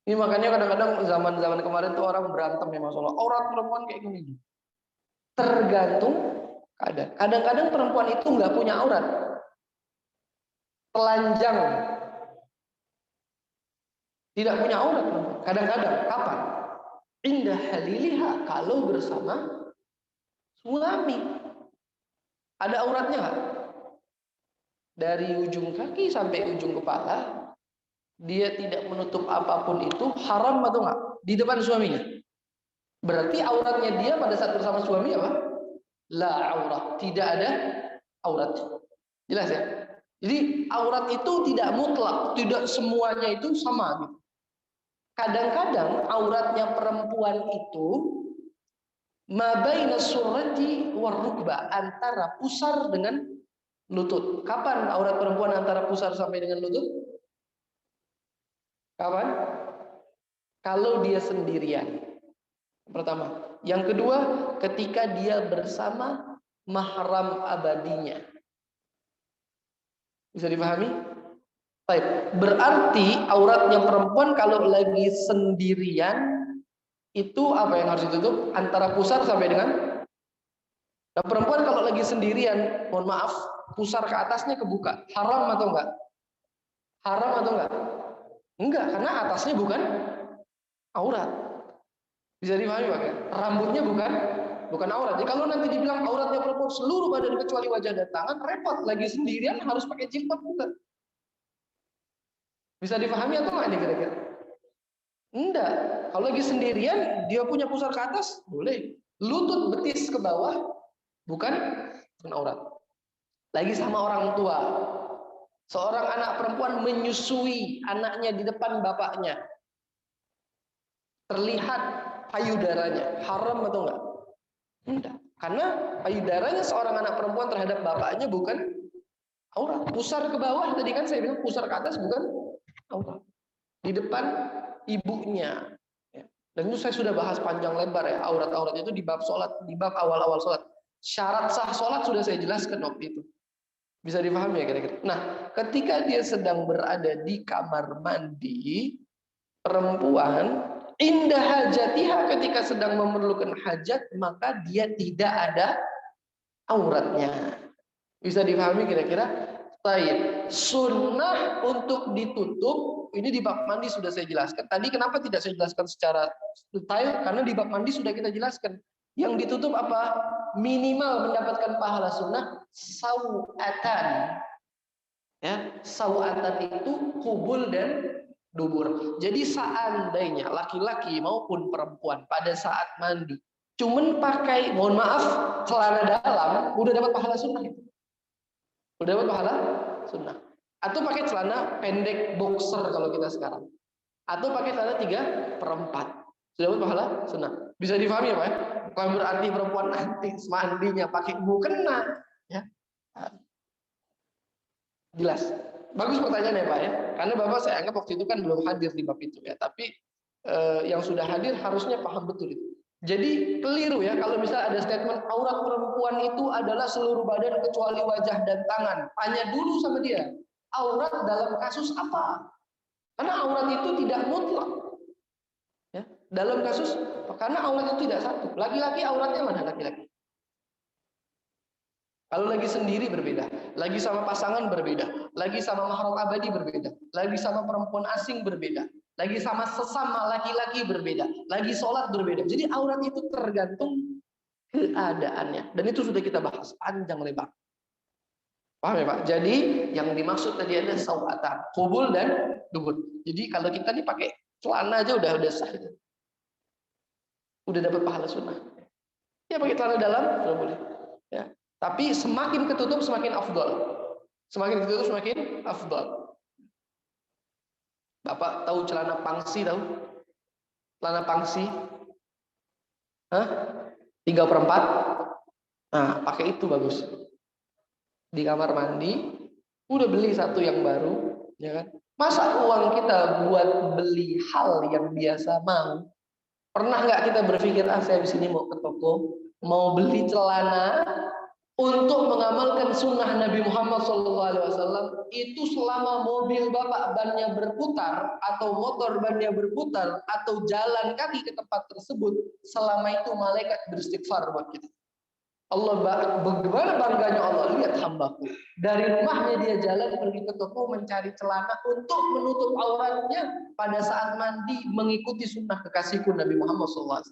Ini makanya kadang-kadang zaman-zaman kemarin tuh orang berantem ya masalah aurat perempuan kayak gini. Tergantung keadaan. Kadang-kadang perempuan itu nggak punya aurat. Telanjang. Tidak punya aurat. Kadang-kadang. Kapan? Indah haliliha. Kalau bersama suami. Ada auratnya nggak? Dari ujung kaki sampai ujung kepala. Dia tidak menutup apapun itu. Haram atau nggak? Di depan suaminya. Berarti auratnya dia pada saat bersama suami apa? La aurat. Tidak ada aurat. Jelas ya? Jadi aurat itu tidak mutlak, tidak semuanya itu sama gitu. Kadang-kadang auratnya perempuan itu mabaina surrati war rukbah, antara pusar dengan lutut. Kapan aurat perempuan antara pusar sampai dengan lutut? Kapan? Kalau dia sendirian. Pertama. Yang kedua, ketika dia bersama mahram abadinya. Bisa dipahami? Baik. Berarti auratnya perempuan kalau lagi sendirian itu apa yang harus ditutup? Antara pusar sampai dengan. Nah, perempuan kalau lagi sendirian, mohon maaf, pusar ke atasnya kebuka. Haram atau enggak? Haram atau enggak? Enggak, karena atasnya bukan aurat. Bisa dipahami Pak? Rambutnya bukan aurat. Jadi kalau nanti dibilang auratnya perempuan seluruh badan kecuali wajah dan tangan, repot. Lagi sendirian harus pakai jilbab bukan? Bisa dipahami atau enggak ini kira-kira? Enggak. Kalau lagi sendirian, dia punya pusar ke atas, boleh. Lutut betis ke bawah, bukan aurat. Lagi sama orang tua. Seorang anak perempuan menyusui anaknya di depan bapaknya. Terlihat payudaranya. Haram atau enggak? Enggak. Karena payudaranya seorang anak perempuan terhadap bapaknya bukan aurat. Pusar ke bawah, tadi kan saya bilang pusar ke atas bukan aurat. Di depan ibunya. Dan itu saya sudah bahas panjang lebar ya, aurat-aurat itu di bab sholat, di bab awal-awal sholat. Syarat sah sholat sudah saya jelaskan waktu itu. Bisa dipahami ya kira-kira. Nah, ketika dia sedang berada di kamar mandi, perempuan, indah hajatiha, ketika sedang memerlukan hajat, maka dia tidak ada auratnya. Bisa dipahami kira-kira? Baik, sunnah untuk ditutup ini di bab mandi sudah saya jelaskan. Tadi kenapa tidak saya jelaskan secara detail? Karena di bab mandi sudah kita jelaskan. Yang ditutup apa? Minimal mendapatkan pahala sunnah sawatan. Ya, sawatan itu kubul dan dubur. Jadi seandainya laki-laki maupun perempuan pada saat mandi cuman pakai, mohon maaf, celana dalam, udah dapat pahala sunnah itu. Udah dapat pahala sunnah. Atau pakai celana pendek boxer kalau kita sekarang. Atau pakai celana 3/4. Sudah dapat pahala sunnah. Bisa difahami ya Pak? Bukan berarti perempuan nanti mandinya pakai mukena. Ya. Jelas. Bagus pertanyaannya Pak ya. Karena Bapak saya anggap waktu itu kan belum hadir di bab itu ya. Tapi yang sudah hadir harusnya paham betul itu. Jadi keliru ya kalau misalnya ada statement aurat perempuan itu adalah seluruh badan kecuali wajah dan tangan. Tanya dulu sama dia, aurat dalam kasus apa? Karena aurat itu tidak mutlak. Ya, dalam kasus, karena aurat itu tidak satu. Laki-laki auratnya mana laki-laki? Kalau lagi sendiri berbeda, lagi sama pasangan berbeda, lagi sama mahram abadi berbeda, lagi sama perempuan asing berbeda. lagi sama sesama laki-laki berbeda, lagi sholat berbeda. Jadi aurat itu tergantung keadaannya. Dan itu sudah kita bahas panjang lebar. Paham ya Pak? Jadi yang dimaksud tadi ada sawatan, kubul dan dubur. Jadi kalau kita nih pakai celana aja udah sah. Udah dapat pahala sunnah. Ya pakai celana dalam sudah boleh. Ya. Tapi semakin ketutup semakin afdal. Semakin ketutup semakin afdal. Bapak tahu celana pangsi tahu? Celana pangsi? Hah? 3/4? Nah, pakai itu bagus. Di kamar mandi, udah beli satu yang baru, ya kan? Masa uang kita buat beli hal yang biasa mau? Pernah nggak kita berpikir, saya di sini mau ke toko, mau beli celana untuk mengamalkan sunnah Nabi Muhammad SAW itu selama mobil bapak bannya berputar atau motor bannya berputar atau jalan kaki ke tempat tersebut, selama itu malaikat beristighfar buat kita. Allah, bagaimana bangganya Allah, lihat hambaku dari rumahnya dia jalan pergi ke toko mencari celana untuk menutup auratnya pada saat mandi mengikuti sunnah kekasihku Nabi Muhammad SAW.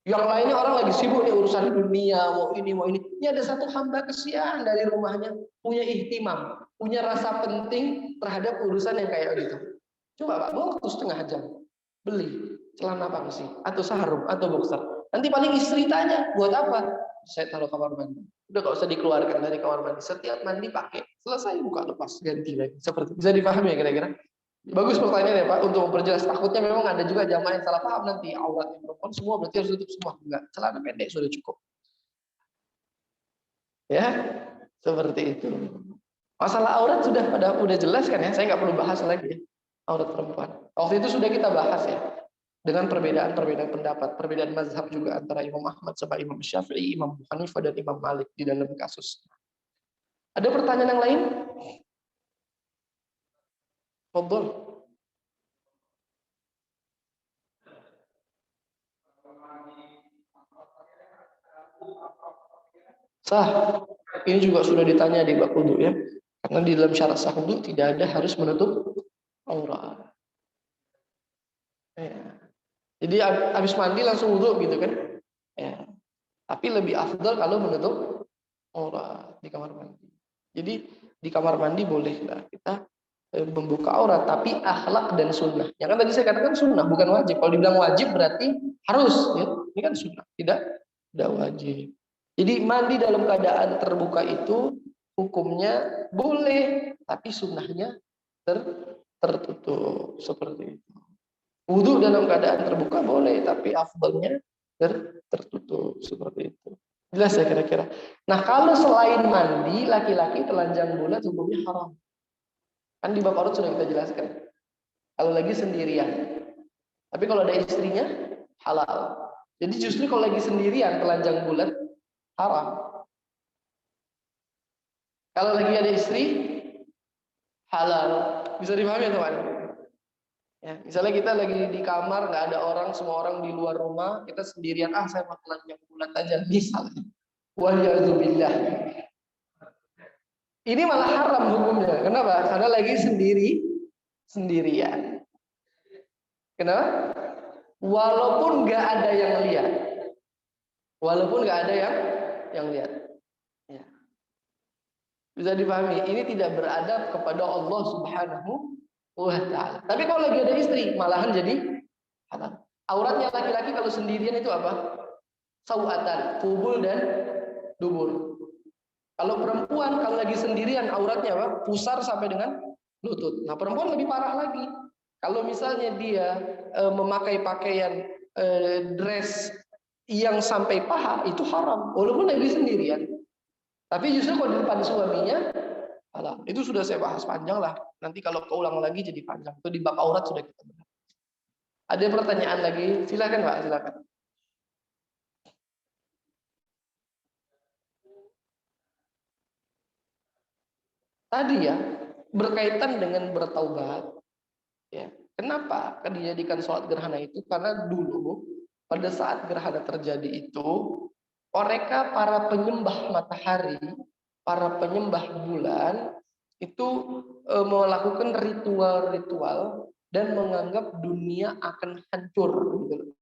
Yang lainnya orang lagi sibuk nih urusan dunia, mau ini, mau ini. Ini ada satu hamba kesian dari rumahnya, punya ihtimam, punya rasa penting terhadap urusan yang kayak gitu. Coba Pak, bawa waktu setengah jam, beli celana pangsi, atau sarung, atau boxer. Nanti paling istri tanya, buat apa? Saya taruh kamar mandi. Udah gak usah dikeluarkan dari kamar mandi. Setiap mandi pakai, selesai buka lepas, ganti lagi. Seperti bisa dipahami ya kira-kira? Bagus pertanyaannya Pak, untuk memperjelas. Takutnya memang ada juga jamaah yang salah paham nanti aurat perempuan semua berarti harus tutup semua. Enggak, celana pendek sudah cukup. Ya, seperti itu. Masalah aurat udah jelas kan ya, saya nggak perlu bahas lagi ya, aurat perempuan. Waktu itu sudah kita bahas ya, dengan perbedaan pendapat, perbedaan mazhab juga antara Imam Ahmad sama Imam Syafi'i, Imam Abu Hanifah dan Imam Malik di dalam kasus. Ada pertanyaan yang lain? Fadhol. Sah. Ini juga sudah ditanya di bab wudu ya. Karena di dalam syarat sah wudu tidak ada harus menutup aurat. Ya. Jadi habis mandi langsung wudu gitu kan? Ya. Tapi lebih afdal kalau menutup aurat di kamar mandi. Jadi di kamar mandi bolehlah kita membuka aurat, tapi akhlak dan sunnah. Ya kan tadi saya katakan sunnah bukan wajib. Kalau dibilang wajib berarti harus. Ya. Ini kan sunnah, tidak wajib. Jadi mandi dalam keadaan terbuka itu hukumnya boleh, tapi sunnahnya tertutup seperti itu. Wudhu dalam keadaan terbuka boleh, tapi afdalnya tertutup seperti itu. Jelas ya kira-kira. Nah kalau selain mandi, laki-laki telanjang bulat hukumnya haram. Kan di bab aurat sudah kita jelaskan. Kalau lagi sendirian. Tapi kalau ada istrinya, halal. Jadi justru kalau lagi sendirian telanjang bulat, haram. Kalau lagi ada istri, halal. Bisa dipahami ya teman? Ya, misalnya kita lagi di kamar, nggak ada orang, semua orang di luar rumah, kita sendirian, saya mau telanjang bulat aja, misalnya. Waliyahzubillah. Ini malah haram hukumnya. Kenapa? Karena lagi sendirian. Kenapa? Walaupun nggak ada yang lihat. Walaupun nggak ada yang lihat. Ya. Bisa dipahami, ini tidak beradab kepada Allah Subhanahu wa ta'ala. Tapi kalau lagi ada istri, malahan jadi halal. Auratnya laki-laki kalau sendirian itu apa? Sawatan, kubul dan dubur. Kalau perempuan kalau lagi sendirian auratnya apa? Pusar sampai dengan lutut. Nah, perempuan lebih parah lagi. Kalau misalnya dia memakai pakaian dress yang sampai paha, itu haram walaupun lagi sendirian. Tapi justru kalau di depan suaminya, halal. Itu sudah saya bahas panjang lah. Nanti kalau keulang lagi jadi panjang. Itu di bab aurat sudah kita bahas. Ada pertanyaan lagi? Silakan Pak, silakan. Tadi ya, berkaitan dengan bertaubat. Ya. Kenapa dijadikan sholat gerhana itu? Karena dulu pada saat gerhana terjadi itu, mereka para penyembah matahari, para penyembah bulan itu melakukan ritual-ritual dan menganggap dunia akan hancur gitu.